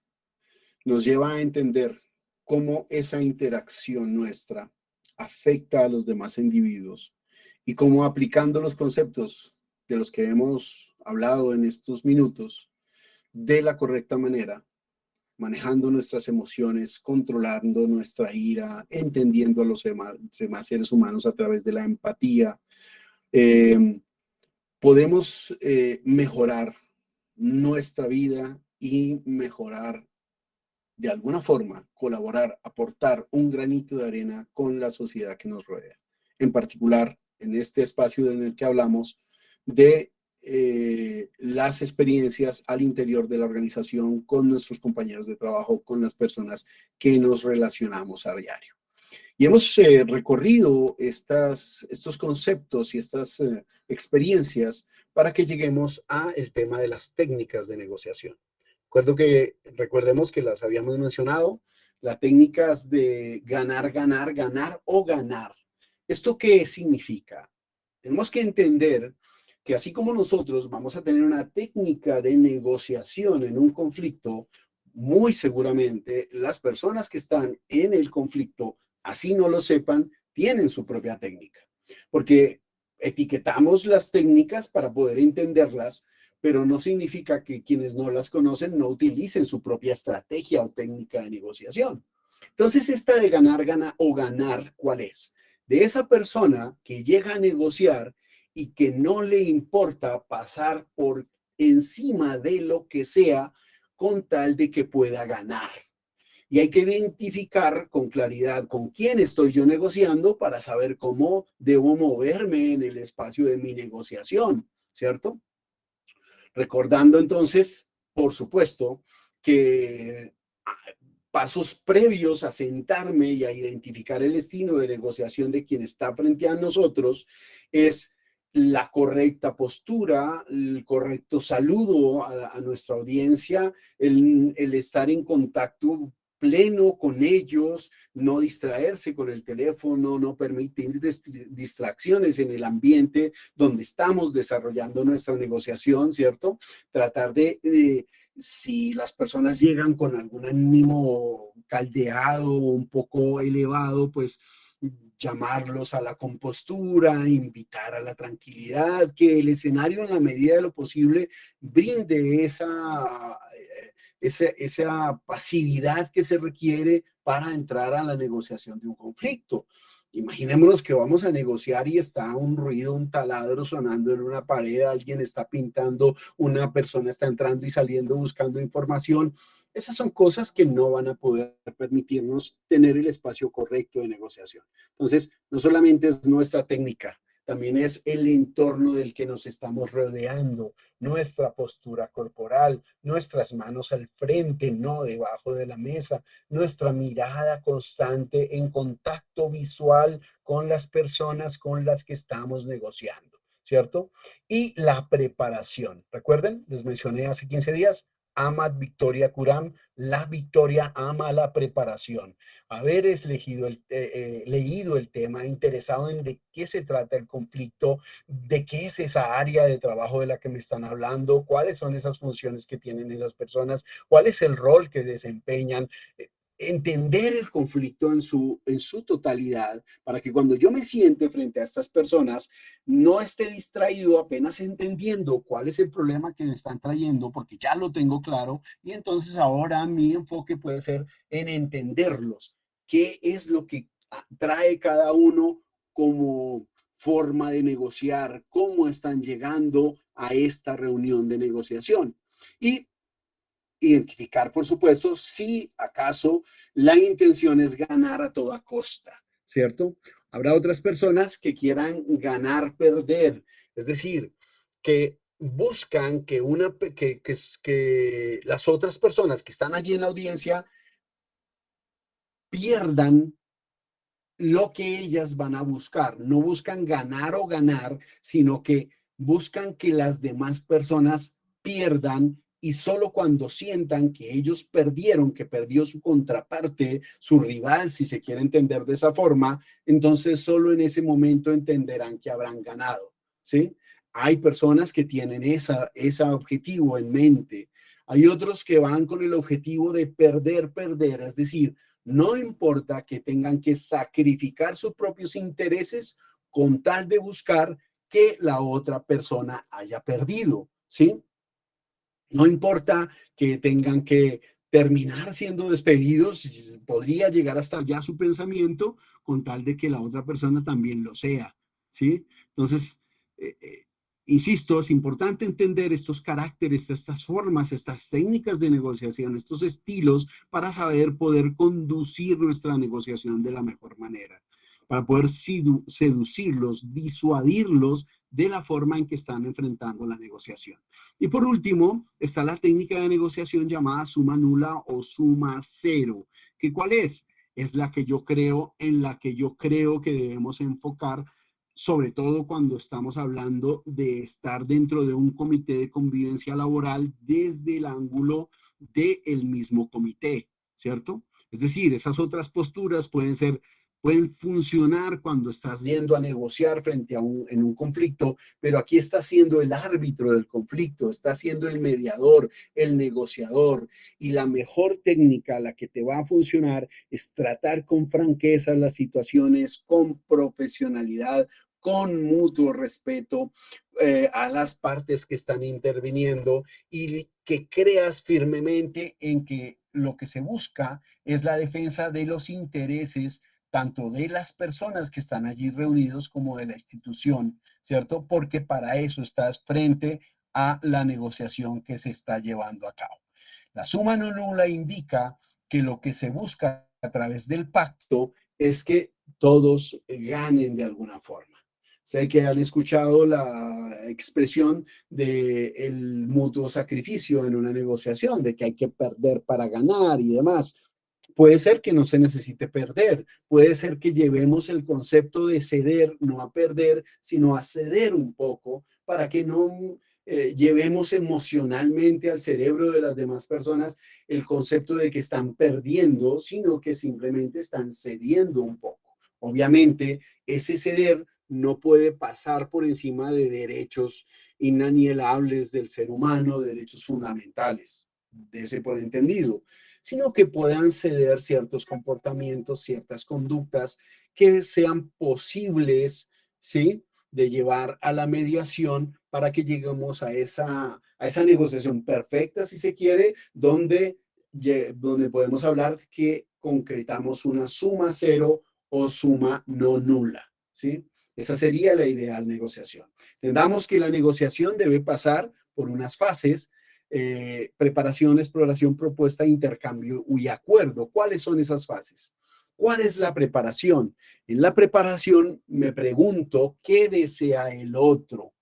nos lleva a entender cómo esa interacción nuestra afecta a los demás individuos y cómo aplicando los conceptos de los que hemos hablado en estos minutos de la correcta manera, manejando nuestras emociones, controlando nuestra ira, entendiendo a los demás seres humanos a través de la empatía, podemos mejorar nuestra vida y mejorar de alguna forma, colaborar, aportar un granito de arena con la sociedad que nos rodea. En particular, en este espacio en el que hablamos de las experiencias al interior de la organización con nuestros compañeros de trabajo, con las personas que nos relacionamos a diario. Y hemos recorrido estos conceptos y estas experiencias para que lleguemos al tema de las técnicas de negociación. Recordemos que las habíamos mencionado, las técnicas de ganar, ganar, ganar o ganar. ¿Esto qué significa? Tenemos que entender que así como nosotros vamos a tener una técnica de negociación en un conflicto, muy seguramente las personas que están en el conflicto, así no lo sepan, tienen su propia técnica. Porque etiquetamos las técnicas para poder entenderlas, pero no significa que quienes no las conocen no utilicen su propia estrategia o técnica de negociación. Entonces, esta de ganar, gana o ganar, ¿cuál es? De esa persona que llega a negociar y que no le importa pasar por encima de lo que sea con tal de que pueda ganar. Y hay que identificar con claridad con quién estoy yo negociando para saber cómo debo moverme en el espacio de mi negociación, ¿cierto? Recordando entonces, por supuesto, que pasos previos a sentarme y a identificar el estilo de negociación de quien está frente a nosotros es la correcta postura, el correcto saludo a nuestra audiencia, el estar en contacto pleno con ellos, no distraerse con el teléfono, no permitir distracciones en el ambiente donde estamos desarrollando nuestra negociación, ¿cierto? Tratar si las personas llegan con algún ánimo caldeado o un poco elevado, pues llamarlos a la compostura, invitar a la tranquilidad, que el escenario en la medida de lo posible brinde esa pasividad que se requiere para entrar a la negociación de un conflicto. Imaginémonos que vamos a negociar y está un ruido, un taladro sonando en una pared, alguien está pintando, una persona está entrando y saliendo buscando información. Esas son cosas que no van a poder permitirnos tener el espacio correcto de negociación. Entonces, no solamente es nuestra técnica, también es el entorno del que nos estamos rodeando, nuestra postura corporal, nuestras manos al frente, no debajo de la mesa, nuestra mirada constante en contacto visual con las personas con las que estamos negociando, ¿cierto? Y la preparación. Recuerden, les mencioné hace 15 días, Amat Victoria Kuram, la victoria ama la preparación. Haber leído el tema, interesado en de qué se trata el conflicto, de qué es esa área de trabajo de la que me están hablando, cuáles son esas funciones que tienen esas personas, cuál es el rol que desempeñan. Entender el conflicto en su totalidad para que cuando yo me siente frente a estas personas no esté distraído apenas entendiendo cuál es el problema que me están trayendo porque ya lo tengo claro y entonces ahora mi enfoque puede ser en entenderlos, qué es lo que trae cada uno como forma de negociar, cómo están llegando a esta reunión de negociación y identificar, por supuesto, si acaso la intención es ganar a toda costa, ¿cierto? Habrá otras personas que quieran ganar, perder, es decir, que buscan que las otras personas que están allí en la audiencia pierdan lo que ellas van a buscar. No buscan ganar o ganar, sino que buscan que las demás personas pierdan, y solo cuando sientan que ellos perdieron, que perdió su contraparte, su rival, si se quiere entender de esa forma, entonces solo en ese momento entenderán que habrán ganado, ¿sí? Hay personas que tienen ese objetivo en mente. Hay otros que van con el objetivo de perder, perder, es decir, no importa que tengan que sacrificar sus propios intereses con tal de buscar que la otra persona haya perdido, ¿sí? No importa que tengan que terminar siendo despedidos, podría llegar hasta allá su pensamiento con tal de que la otra persona también lo sea, ¿sí? Entonces, eh, eh, insisto, es importante entender estos caracteres, estas formas, estas técnicas de negociación, estos estilos para saber poder conducir nuestra negociación de la mejor manera, para poder seducirlos, disuadirlos de la forma en que están enfrentando la negociación. Y por último, está la técnica de negociación llamada suma nula o suma cero, que ¿cuál es? Es la que yo creo, en la que yo creo que debemos enfocar, sobre todo cuando estamos hablando de estar dentro de un comité de convivencia laboral desde el ángulo del mismo comité, ¿cierto? Es decir, esas otras posturas pueden funcionar cuando estás yendo a negociar frente a en un conflicto, pero aquí está siendo el árbitro del conflicto, está siendo el mediador, el negociador, y la mejor técnica, la que te va a funcionar, es tratar con franqueza las situaciones, con profesionalidad, con mutuo respeto a las partes que están interviniendo, y que creas firmemente en que lo que se busca es la defensa de los intereses tanto de las personas que están allí reunidos como de la institución, ¿cierto? Porque para eso estás frente a la negociación que se está llevando a cabo. La suma no nula indica que lo que se busca a través del pacto es que todos ganen de alguna forma. Sé que han escuchado la expresión del mutuo sacrificio en una negociación, de que hay que perder para ganar y demás. Puede ser que no se necesite perder, puede ser que llevemos el concepto de ceder, no a perder, sino a ceder un poco para que no llevemos emocionalmente al cerebro de las demás personas el concepto de que están perdiendo, sino que simplemente están cediendo un poco. Obviamente, ese ceder no puede pasar por encima de derechos inalienables del ser humano, derechos fundamentales, de ese por entendido, sino que puedan ceder ciertos comportamientos, ciertas conductas que sean posibles, ¿sí?, de llevar a la mediación para que lleguemos a esa negociación perfecta, si se quiere, donde podemos hablar que concretamos una suma cero o suma no nula, ¿sí? Esa sería la ideal negociación. Entendamos que la negociación debe pasar por unas fases: preparación, exploración, propuesta, intercambio y acuerdo. ¿Cuáles son esas fases? ¿Cuál es la preparación? En la preparación me pregunto qué desea el otro.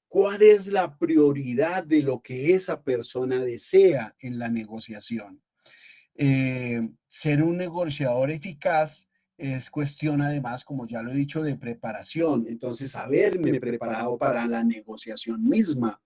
¿Cuál es la prioridad de lo que esa persona desea en la negociación? Ser un negociador eficaz es cuestión, además, como ya lo he dicho, de preparación. Entonces, haberme preparado para la negociación misma,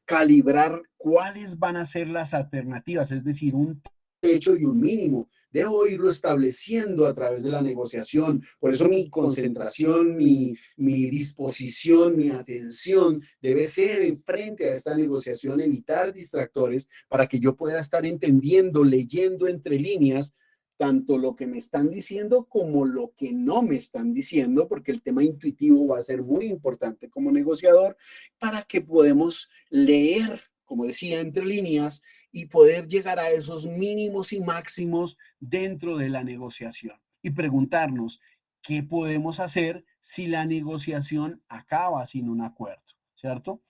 calibrar cuáles van a ser las alternativas, es decir, un techo y un mínimo. Debo irlo estableciendo a través de la negociación. Por eso mi concentración, mi disposición, mi atención debe ser en frente a esta negociación, evitar distractores para que yo pueda estar entendiendo, leyendo entre líneas tanto lo que me están diciendo como lo que no me están diciendo, porque el tema intuitivo va a ser muy importante como negociador, para que podamos leer, como decía, entre líneas, y poder llegar a esos mínimos y máximos dentro de la negociación y preguntarnos qué podemos hacer si la negociación acaba sin un acuerdo, ¿cierto?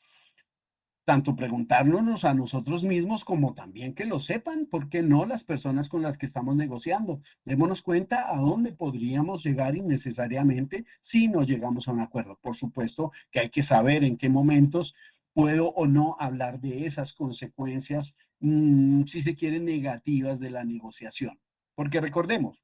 tanto preguntárnoslos a nosotros mismos como también que lo sepan, ¿por qué no las personas con las que estamos negociando? Démonos cuenta a dónde podríamos llegar innecesariamente si no llegamos a un acuerdo. Por supuesto que hay que saber en qué momentos puedo o no hablar de esas consecuencias, si se quiere, negativas de la negociación. Porque recordemos,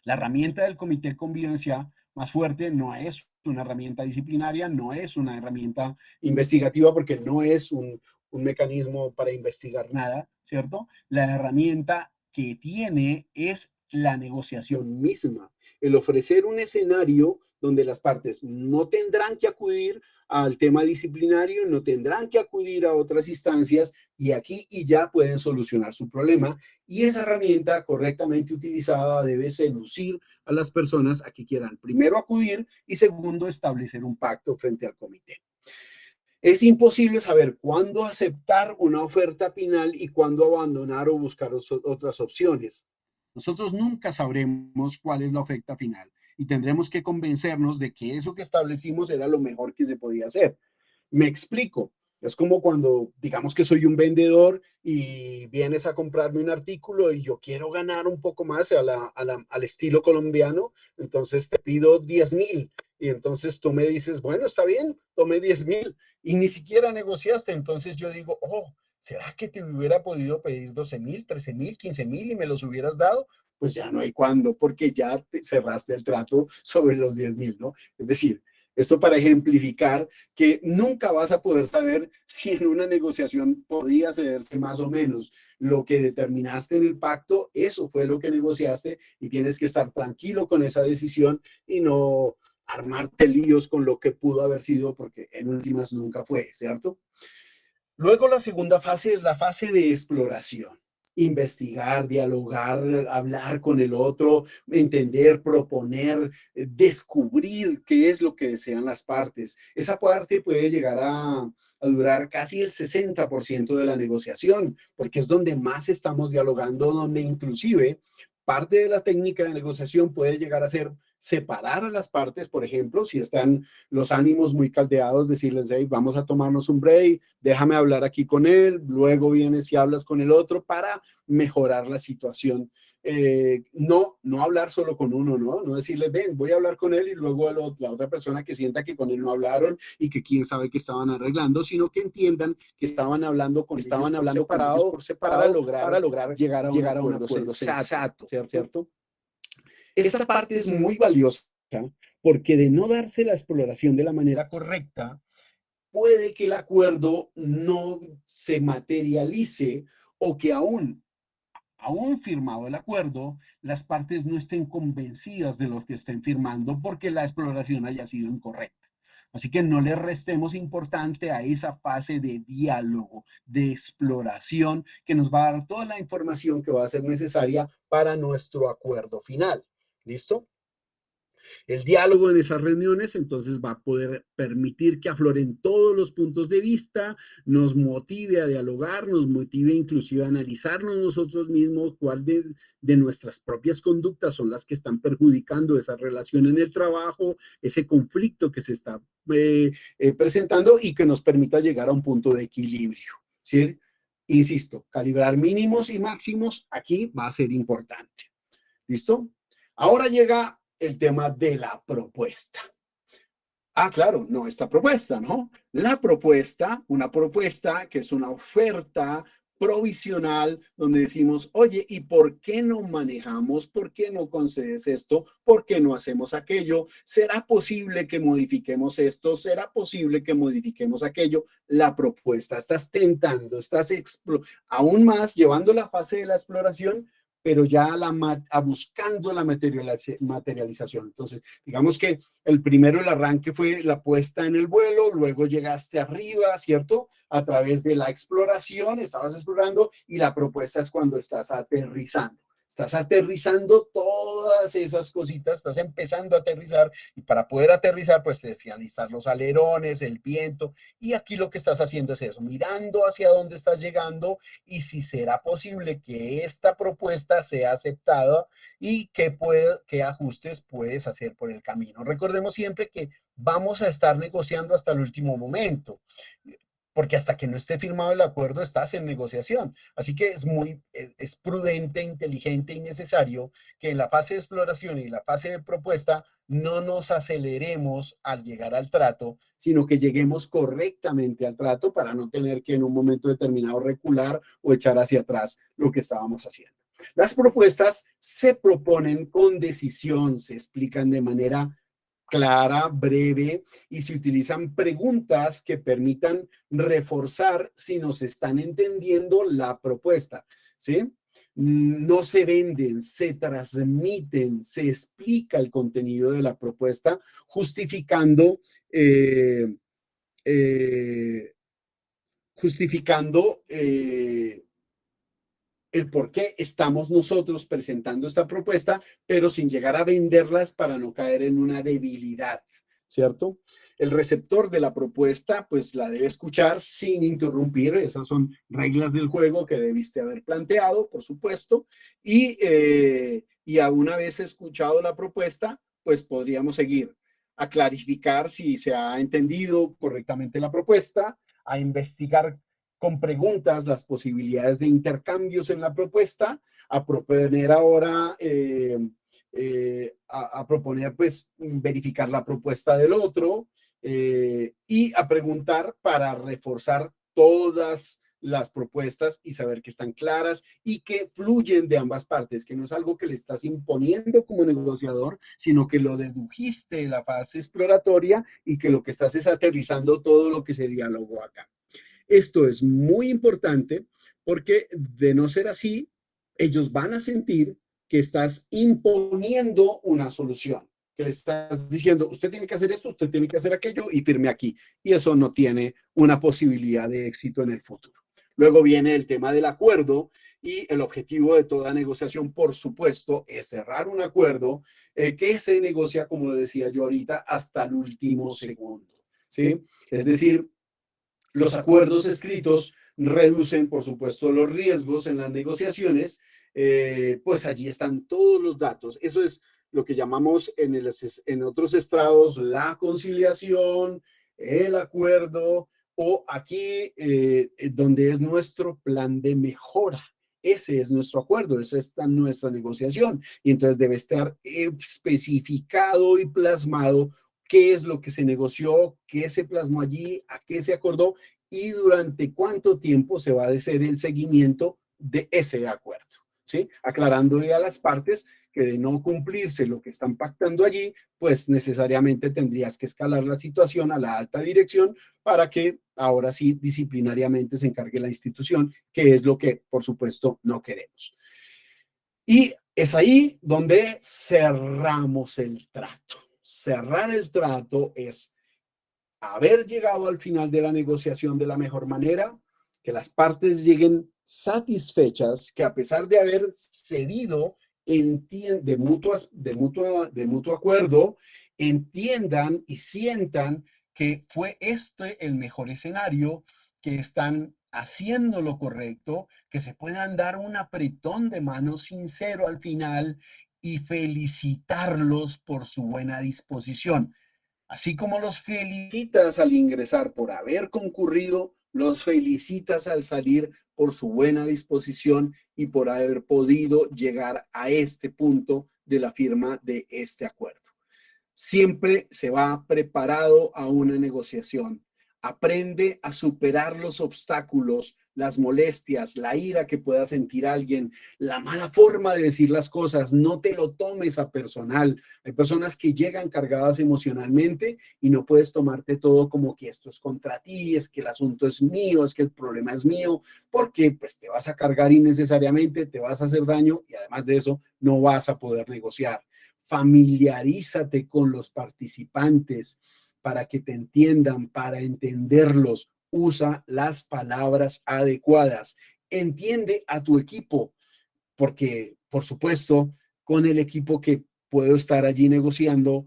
la herramienta del comité de convivencia más fuerte no es una herramienta disciplinaria, no es una herramienta investigativa porque no es un mecanismo para investigar nada, ¿cierto? La herramienta que tiene es la negociación misma, el ofrecer un escenario donde las partes no tendrán que acudir al tema disciplinario, no tendrán que acudir a otras instancias y aquí y ya pueden solucionar su problema. Y esa herramienta correctamente utilizada debe seducir a las personas a que quieran primero acudir y segundo establecer un pacto frente al comité. Es imposible saber cuándo aceptar una oferta final y cuándo abandonar o buscar otras opciones. Nosotros nunca sabremos cuál es la oferta final y tendremos que convencernos de que eso que establecimos era lo mejor que se podía hacer. Me explico. Es como cuando, digamos que soy un vendedor y vienes a comprarme un artículo y yo quiero ganar un poco más al estilo colombiano, entonces te pido 10,000 y entonces tú me dices, bueno, está bien, tome 10,000 y ni siquiera negociaste. Entonces yo digo, oh, ¿será que te hubiera podido pedir 12,000, 13,000, 15,000 y me los hubieras dado? Pues ya no hay cuándo, porque ya te cerraste el trato sobre los 10,000, ¿no? Es decir, esto para ejemplificar que nunca vas a poder saber si en una negociación podía cederse más o menos. Lo que determinaste en el pacto, eso fue lo que negociaste y tienes que estar tranquilo con esa decisión y no armarte líos con lo que pudo haber sido, porque en últimas nunca fue, ¿cierto? Luego la segunda fase es la fase de exploración. Investigar, dialogar, hablar con el otro, entender, proponer, descubrir qué es lo que desean las partes. Esa parte puede llegar a durar casi el 60% de la negociación, porque es donde más estamos dialogando, donde inclusive parte de la técnica de negociación puede llegar a ser separar a las partes, por ejemplo, si están los ánimos muy caldeados, decirles, hey, vamos a tomarnos un break, déjame hablar aquí con él, luego vienes y hablas con el otro para mejorar la situación. No hablar solo con uno, ¿no? No decirle, ven, voy a hablar con él y luego la otra persona que sienta que con él no hablaron y que quién sabe que estaban arreglando, sino que entiendan que estaban hablando por separado para lograr llegar a un acuerdo sensato, ¿cierto? Esta parte es muy valiosa porque de no darse la exploración de la manera correcta, puede que el acuerdo no se materialice o que aún firmado el acuerdo, las partes no estén convencidas de lo que estén firmando porque la exploración haya sido incorrecta. Así que no le restemos importante a esa fase de diálogo, de exploración, que nos va a dar toda la información que va a ser necesaria para nuestro acuerdo final. ¿Listo? El diálogo en esas reuniones entonces va a poder permitir que afloren todos los puntos de vista, nos motive a dialogar, nos motive inclusive a analizarnos nosotros mismos cuál de nuestras propias conductas son las que están perjudicando esa relación en el trabajo, ese conflicto que se está presentando y que nos permita llegar a un punto de equilibrio, ¿sí? Insisto, calibrar mínimos y máximos aquí va a ser importante. ¿Listo? Ahora llega el tema de la propuesta. Ah, claro, no esta propuesta, ¿no? La propuesta, una propuesta que es una oferta provisional donde decimos, oye, ¿y por qué no manejamos? ¿Por qué no concedes esto? ¿Por qué no hacemos aquello? ¿Será posible que modifiquemos esto? ¿Será posible que modifiquemos aquello? La propuesta, estás tentando, estás aún más llevando la fase de la exploración, pero ya buscando la materialización. Entonces, digamos que el arranque fue la puesta en el vuelo, luego llegaste arriba, ¿cierto? A través de la exploración, estabas explorando y la propuesta es cuando estás aterrizando. Estás aterrizando todas esas cositas, estás empezando a aterrizar y para poder aterrizar, pues te decían alistar los alerones, el viento y aquí lo que estás haciendo es eso, mirando hacia dónde estás llegando y si será posible que esta propuesta sea aceptada y qué ajustes puedes hacer por el camino. Recordemos siempre que vamos a estar negociando hasta el último momento. porque hasta que no esté firmado el acuerdo estás en negociación. Así que es prudente, inteligente y necesario que en la fase de exploración y la fase de propuesta no nos aceleremos al llegar al trato, sino que lleguemos correctamente al trato para no tener que en un momento determinado recular o echar hacia atrás lo que estábamos haciendo. Las propuestas se proponen con decisión, se explican de manera clara, breve, y se utilizan preguntas que permitan reforzar si nos están entendiendo la propuesta, ¿sí? No se venden, se transmiten, se explica el contenido de la propuesta, justificando, justificando el por qué estamos nosotros presentando esta propuesta, pero sin llegar a venderlas para no caer en una debilidad, ¿cierto? El receptor de la propuesta, pues la debe escuchar sin interrumpir. Esas son reglas del juego que debiste haber planteado, por supuesto. Y a una vez escuchado la propuesta, pues podríamos seguir a clarificar si se ha entendido correctamente la propuesta, a investigar con preguntas las posibilidades de intercambios en la propuesta, a proponer ahora, a proponer pues verificar la propuesta del otro y a preguntar para reforzar todas las propuestas y saber que están claras y que fluyen de ambas partes, que no es algo que le estás imponiendo como negociador, sino que lo dedujiste en la fase exploratoria y que lo que estás es aterrizando todo lo que se dialogó acá. Esto es muy importante porque de no ser así, ellos van a sentir que estás imponiendo una solución, que le estás diciendo, usted tiene que hacer esto, usted tiene que hacer aquello y firme aquí. Y eso no tiene una posibilidad de éxito en el futuro. Luego viene el tema del acuerdo y el objetivo de toda negociación, por supuesto, es cerrar un acuerdo que se negocia, como decía yo ahorita, hasta el último segundo, ¿sí? Es decir, los acuerdos escritos reducen, por supuesto, los riesgos en las negociaciones, pues allí están todos los datos. Eso es lo que llamamos en otros estrados la conciliación, el acuerdo, o aquí donde es nuestro plan de mejora. Ese es nuestro acuerdo, esa es nuestra negociación. Y entonces debe estar especificado y plasmado qué es lo que se negoció, qué se plasmó allí, a qué se acordó y durante cuánto tiempo se va a hacer el seguimiento de ese acuerdo, ¿sí? Aclarándole a las partes que de no cumplirse lo que están pactando allí, pues necesariamente tendrías que escalar la situación a la alta dirección para que ahora sí disciplinariamente se encargue la institución, que es lo que, por supuesto, no queremos. Y es ahí donde cerramos el trato. Cerrar el trato es haber llegado al final de la negociación de la mejor manera, que las partes lleguen satisfechas, que a pesar de haber cedido de mutuo acuerdo, entiendan y sientan que fue este el mejor escenario, que están haciendo lo correcto, que se puedan dar un apretón de mano sincero al final y felicitarlos por su buena disposición. Así como los felicitas al ingresar por haber concurrido, los felicitas al salir por su buena disposición y por haber podido llegar a este punto de la firma de este acuerdo. Siempre se va preparado a una negociación. Aprende a superar los obstáculos, las molestias, la ira que pueda sentir alguien, la mala forma de decir las cosas. No te lo tomes a personal. Hay personas que llegan cargadas emocionalmente y no puedes tomarte todo como que esto es contra ti, es que el asunto es mío, es que el problema es mío, porque pues te vas a cargar innecesariamente, te vas a hacer daño y además de eso no vas a poder negociar. Familiarízate con los participantes para que te entiendan, para entenderlos. Usa las palabras adecuadas. Entiende a tu equipo, porque, por supuesto, con el equipo que puedo estar allí negociando,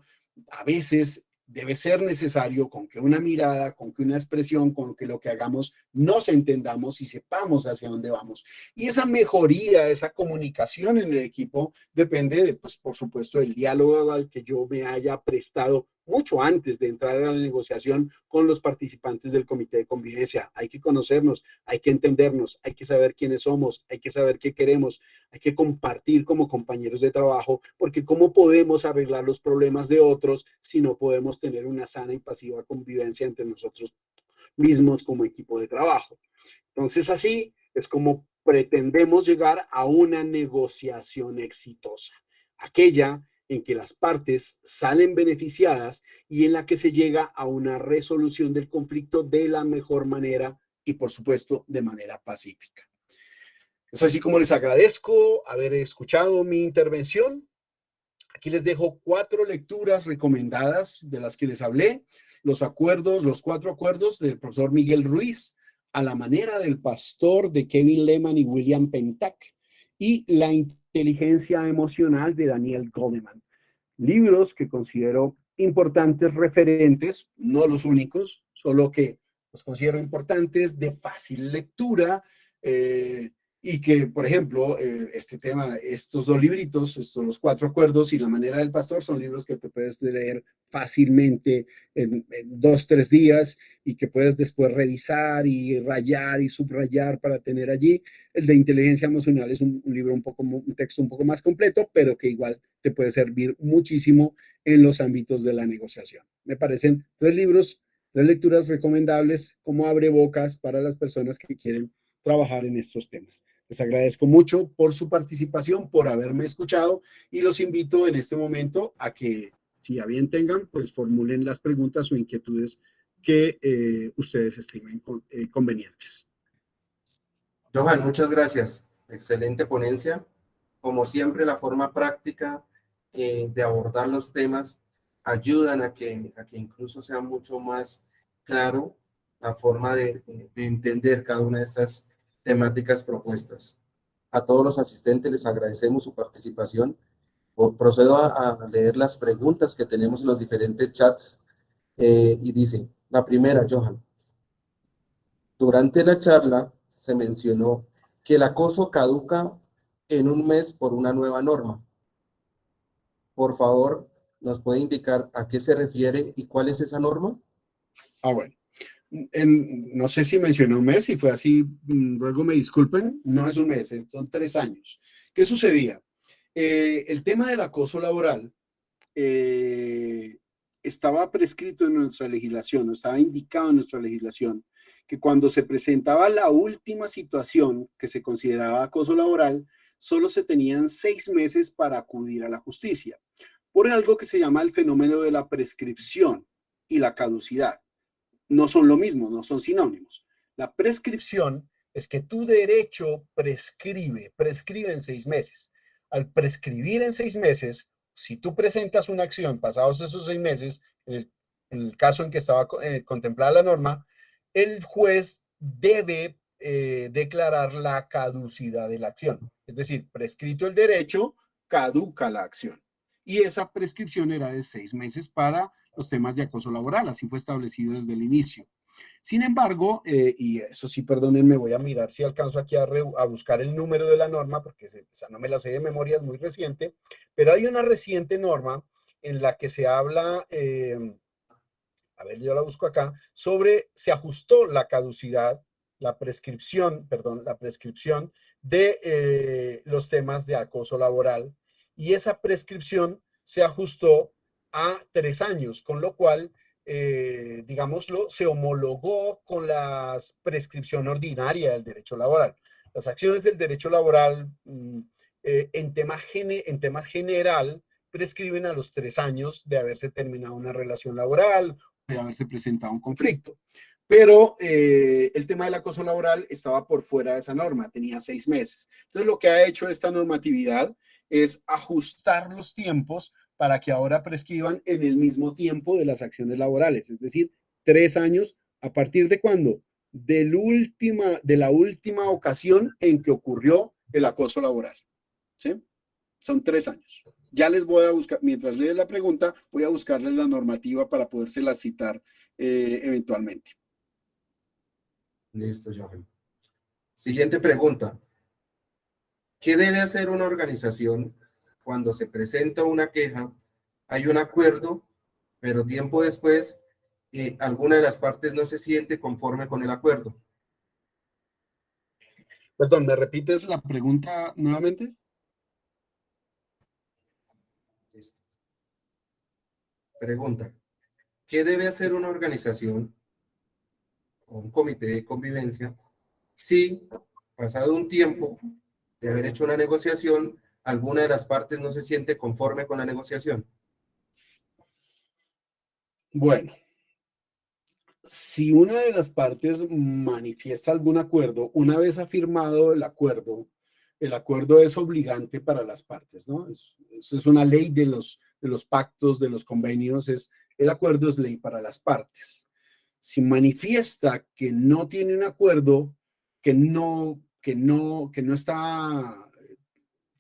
a veces debe ser necesario con que una mirada, con que una expresión, con que lo que hagamos nos entendamos y sepamos hacia dónde vamos. Y esa mejoría, esa comunicación en el equipo depende de, pues, por supuesto, del diálogo al que yo me haya prestado mucho antes de entrar a la negociación con los participantes del comité de convivencia. Hay que conocernos, hay que entendernos, hay que saber quiénes somos, hay que saber qué queremos, hay que compartir como compañeros de trabajo, porque ¿cómo podemos arreglar los problemas de otros si no podemos tener una sana y pasiva convivencia entre nosotros mismos como equipo de trabajo? Entonces, así es como pretendemos llegar a una negociación exitosa, aquella en que las partes salen beneficiadas y en la que se llega a una resolución del conflicto de la mejor manera y, por supuesto, de manera pacífica. Es así como les agradezco haber escuchado mi intervención. Aquí les dejo 4 lecturas recomendadas de las que les hablé. Los 4 acuerdos del profesor Miguel Ruiz, A la manera del pastor, de Kevin Lehman y William Pentak, y La inteligencia emocional, de Daniel Goleman. Libros que considero importantes referentes, no los únicos, solo que los considero importantes, de fácil lectura, y que, por ejemplo, este tema, estos 2 libritos, los 4 acuerdos y La manera del pastor, son libros que te puedes leer fácilmente en 2, 3 días y que puedes después revisar y rayar y subrayar para tener allí. El de inteligencia emocional es un libro un texto un poco más completo, pero que igual te puede servir muchísimo en los ámbitos de la negociación. Me parecen 3 libros, 3 lecturas recomendables como abrebocas para las personas que quieren trabajar en estos temas. Les agradezco mucho por su participación, por haberme escuchado, y los invito en este momento a que, si a bien tengan, pues formulen las preguntas o inquietudes que ustedes estimen convenientes. Johan, muchas gracias. Excelente ponencia. Como siempre, la forma práctica de abordar los temas ayudan a que incluso sea mucho más claro la forma de entender cada una de estas temáticas propuestas. A todos los asistentes les agradecemos su participación. Procedo a leer las preguntas que tenemos en los diferentes chats y dice, la primera, Johan. Durante la charla se mencionó que el acoso caduca en un mes por una nueva norma. Por favor, ¿nos puede indicar a qué se refiere y cuál es esa norma? Bueno. No sé si mencioné un mes, si fue así, luego me disculpen, no es un mes, son 3 años. ¿Qué sucedía? El tema del acoso laboral estaba prescrito en nuestra legislación, estaba indicado en nuestra legislación, que cuando se presentaba la última situación que se consideraba acoso laboral, solo se tenían 6 meses para acudir a la justicia, por algo que se llama el fenómeno de la prescripción y la caducidad. No son lo mismo, no son sinónimos. La prescripción es que tu derecho prescribe en 6 meses. Al prescribir en 6 meses, si tú presentas una acción pasados esos 6 meses, en el caso en que estaba contemplada la norma, el juez debe declarar la caducidad de la acción. Es decir, prescrito el derecho, caduca la acción. Y esa prescripción era de 6 meses para los temas de acoso laboral, así fue establecido desde el inicio. Sin embargo, y eso sí, perdónenme, voy a mirar si alcanzo aquí a buscar el número de la norma, porque esa no me la sé de memoria, es muy reciente, pero hay una reciente norma en la que se habla, a ver, yo la busco acá, se ajustó la caducidad, la prescripción de los temas de acoso laboral, y esa prescripción se ajustó a 3 años, con lo cual, digámoslo, se homologó con la prescripción ordinaria del derecho laboral. Las acciones del derecho laboral en tema general prescriben a los 3 años de haberse terminado una relación laboral, de haberse presentado un conflicto. Pero el tema del acoso laboral estaba por fuera de esa norma, tenía 6 meses. Entonces, lo que ha hecho esta normatividad es ajustar los tiempos para que ahora prescriban en el mismo tiempo de las acciones laborales, es decir, 3 años. ¿A partir de cuándo? De la última ocasión en que ocurrió el acoso laboral. ¿Sí? Son 3 años. Ya les voy a buscar, mientras lees la pregunta, voy a buscarles la normativa para podérsela citar eventualmente. Listo, Johan. Siguiente pregunta. ¿Qué debe hacer una organización cuando se presenta una queja? Hay un acuerdo, pero tiempo después alguna de las partes no se siente conforme con el acuerdo. Perdón, ¿me repites la pregunta nuevamente? Listo. Pregunta: ¿qué debe hacer una organización o un comité de convivencia si, pasado un tiempo de haber hecho una negociación, alguna de las partes no se siente conforme con la negociación? Bueno, si una de las partes manifiesta algún acuerdo, una vez ha firmado el acuerdo es obligante para las partes, ¿no? Eso es una ley de los pactos, de los convenios, el acuerdo es ley para las partes. Si manifiesta que no tiene un acuerdo, que no está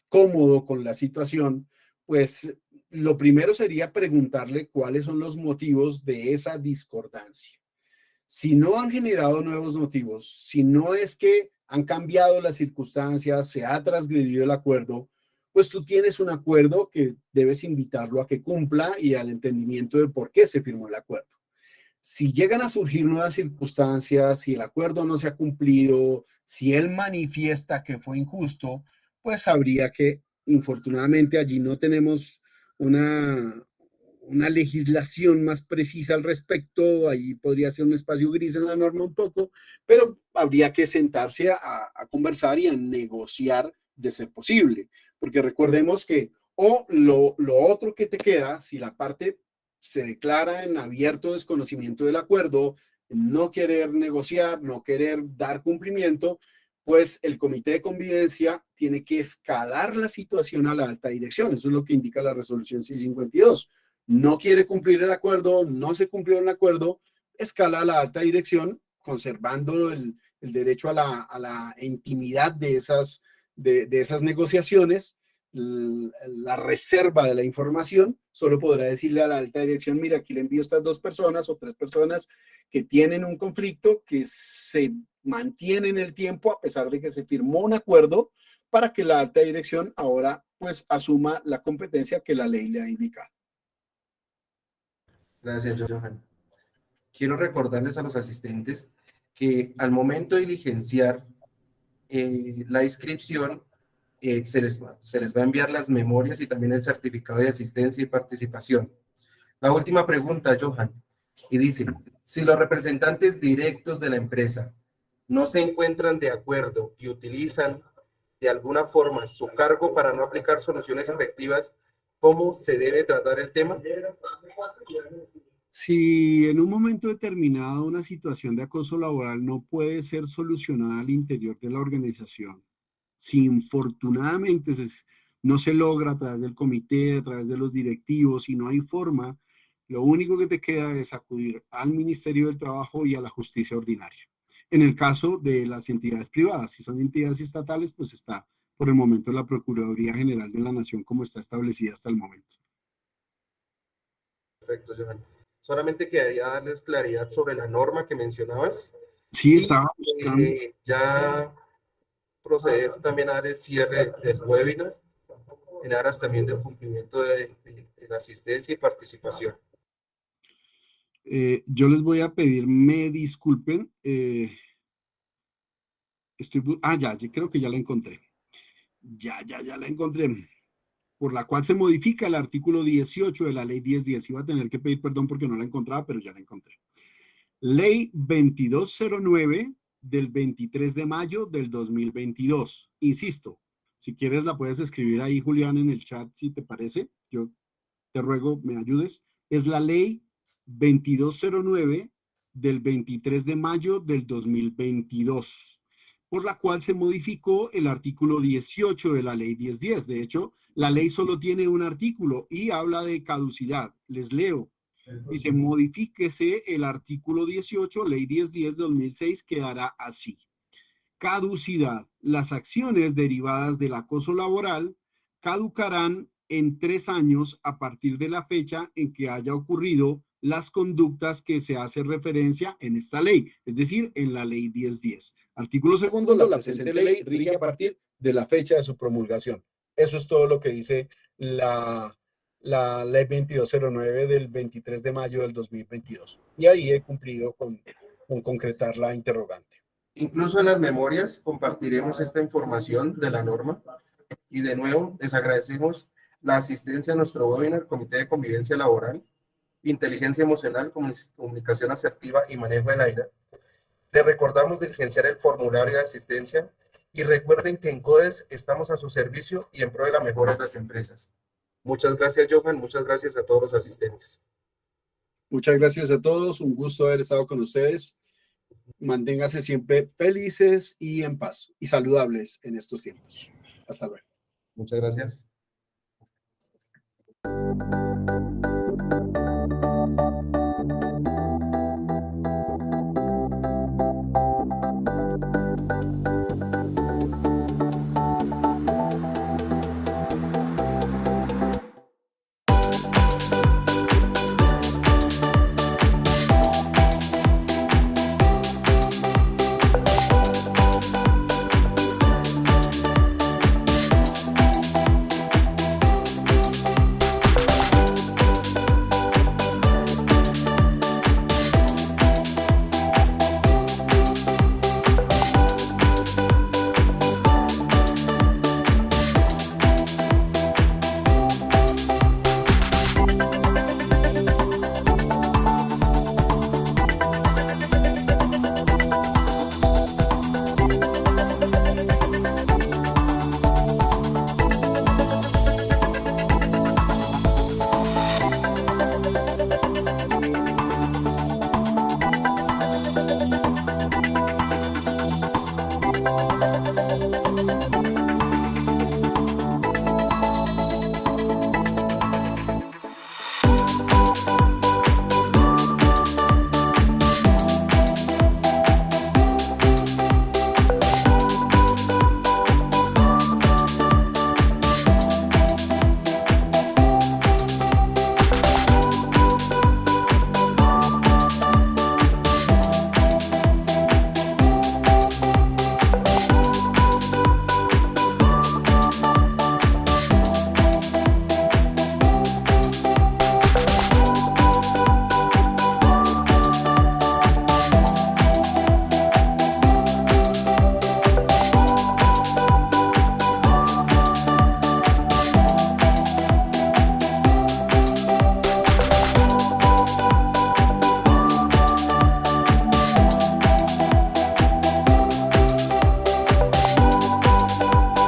cómodo con la situación, pues lo primero sería preguntarle cuáles son los motivos de esa discordancia. Si no han generado nuevos motivos, si no es que han cambiado las circunstancias, se ha transgredido el acuerdo, pues tú tienes un acuerdo que debes invitarlo a que cumpla y al entendimiento de por qué se firmó el acuerdo. Si llegan a surgir nuevas circunstancias, si el acuerdo no se ha cumplido, si él manifiesta que fue injusto, pues habría que, infortunadamente, allí no tenemos una legislación más precisa al respecto, ahí podría ser un espacio gris en la norma un poco, pero habría que sentarse a conversar y a negociar de ser posible, porque recordemos que lo otro que te queda, si la parte se declara en abierto desconocimiento del acuerdo, no querer negociar, no querer dar cumplimiento, pues el comité de convivencia tiene que escalar la situación a la alta dirección. Eso es lo que indica la resolución 652. No quiere cumplir el acuerdo, no se cumplió el acuerdo, escala a la alta dirección, conservando el derecho a la intimidad de esas negociaciones, la reserva de la información. Solo podrá decirle a la alta dirección: mira, aquí le envío estas 2 personas o 3 personas que tienen un conflicto, que se mantiene en el tiempo a pesar de que se firmó un acuerdo, para que la alta dirección ahora pues asuma la competencia que la ley le ha indicado. Gracias, Johan. Quiero recordarles a los asistentes que al momento de diligenciar la inscripción, se les va a enviar las memorias y también el certificado de asistencia y participación. La última pregunta, Johan, y dice: si los representantes directos de la empresa no se encuentran de acuerdo y utilizan de alguna forma su cargo para no aplicar soluciones efectivas, ¿cómo se debe tratar el tema? Si en un momento determinado una situación de acoso laboral no puede ser solucionada al interior de la organización, si infortunadamente no se logra a través del comité, a través de los directivos, y no hay forma, lo único que te queda es acudir al Ministerio del Trabajo y a la justicia ordinaria. En el caso de las entidades privadas, si son entidades estatales, pues está por el momento la Procuraduría General de la Nación, como está establecida hasta el momento. Perfecto, Johan. Solamente quedaría darles claridad sobre la norma que mencionabas. Sí, y estaba buscando. Ya proceder también a dar el cierre del webinar, en aras también del cumplimiento de la asistencia y participación. Yo les voy a pedir, me disculpen. Ya, creo que ya la encontré. Ya la encontré. Por la cual se modifica el artículo 18 de la ley 1010. Iba a tener que pedir perdón porque no la encontraba, pero ya la encontré. Ley 2209 del 23 de mayo del 2022. Insisto, si quieres la puedes escribir ahí, Julián, en el chat, si te parece. Yo te ruego me ayudes. Es la ley 2209 del 23 de mayo del 2022, por la cual se modificó el artículo 18 de la ley 1010. De hecho, la ley solo tiene un artículo y habla de caducidad. Les leo. Dice: modifíquese el artículo 18, ley 1010 de 2006, quedará así. Caducidad. Las acciones derivadas del acoso laboral caducarán en 3 años a partir de la fecha en que haya ocurrido las conductas que se hace referencia en esta ley, es decir, en la ley 1010. Artículo segundo, la presente ley rige a partir de la fecha de su promulgación. Eso es todo lo que dice la la ley 2209 del 23 de mayo del 2022. Y ahí he cumplido con concretar la interrogante. Incluso en las memorias compartiremos esta información de la norma. Y de nuevo, les agradecemos la asistencia a nuestro webinar Comité de Convivencia Laboral, Inteligencia Emocional, Comunicación Asertiva y Manejo de la Ira. Les recordamos diligenciar el formulario de asistencia y recuerden que en CODES estamos a su servicio y en pro de la mejora de las empresas. Muchas gracias, Johan. Muchas gracias a todos los asistentes. Muchas gracias a todos. Un gusto haber estado con ustedes. Manténganse siempre felices y en paz y saludables en estos tiempos. Hasta luego. Muchas gracias.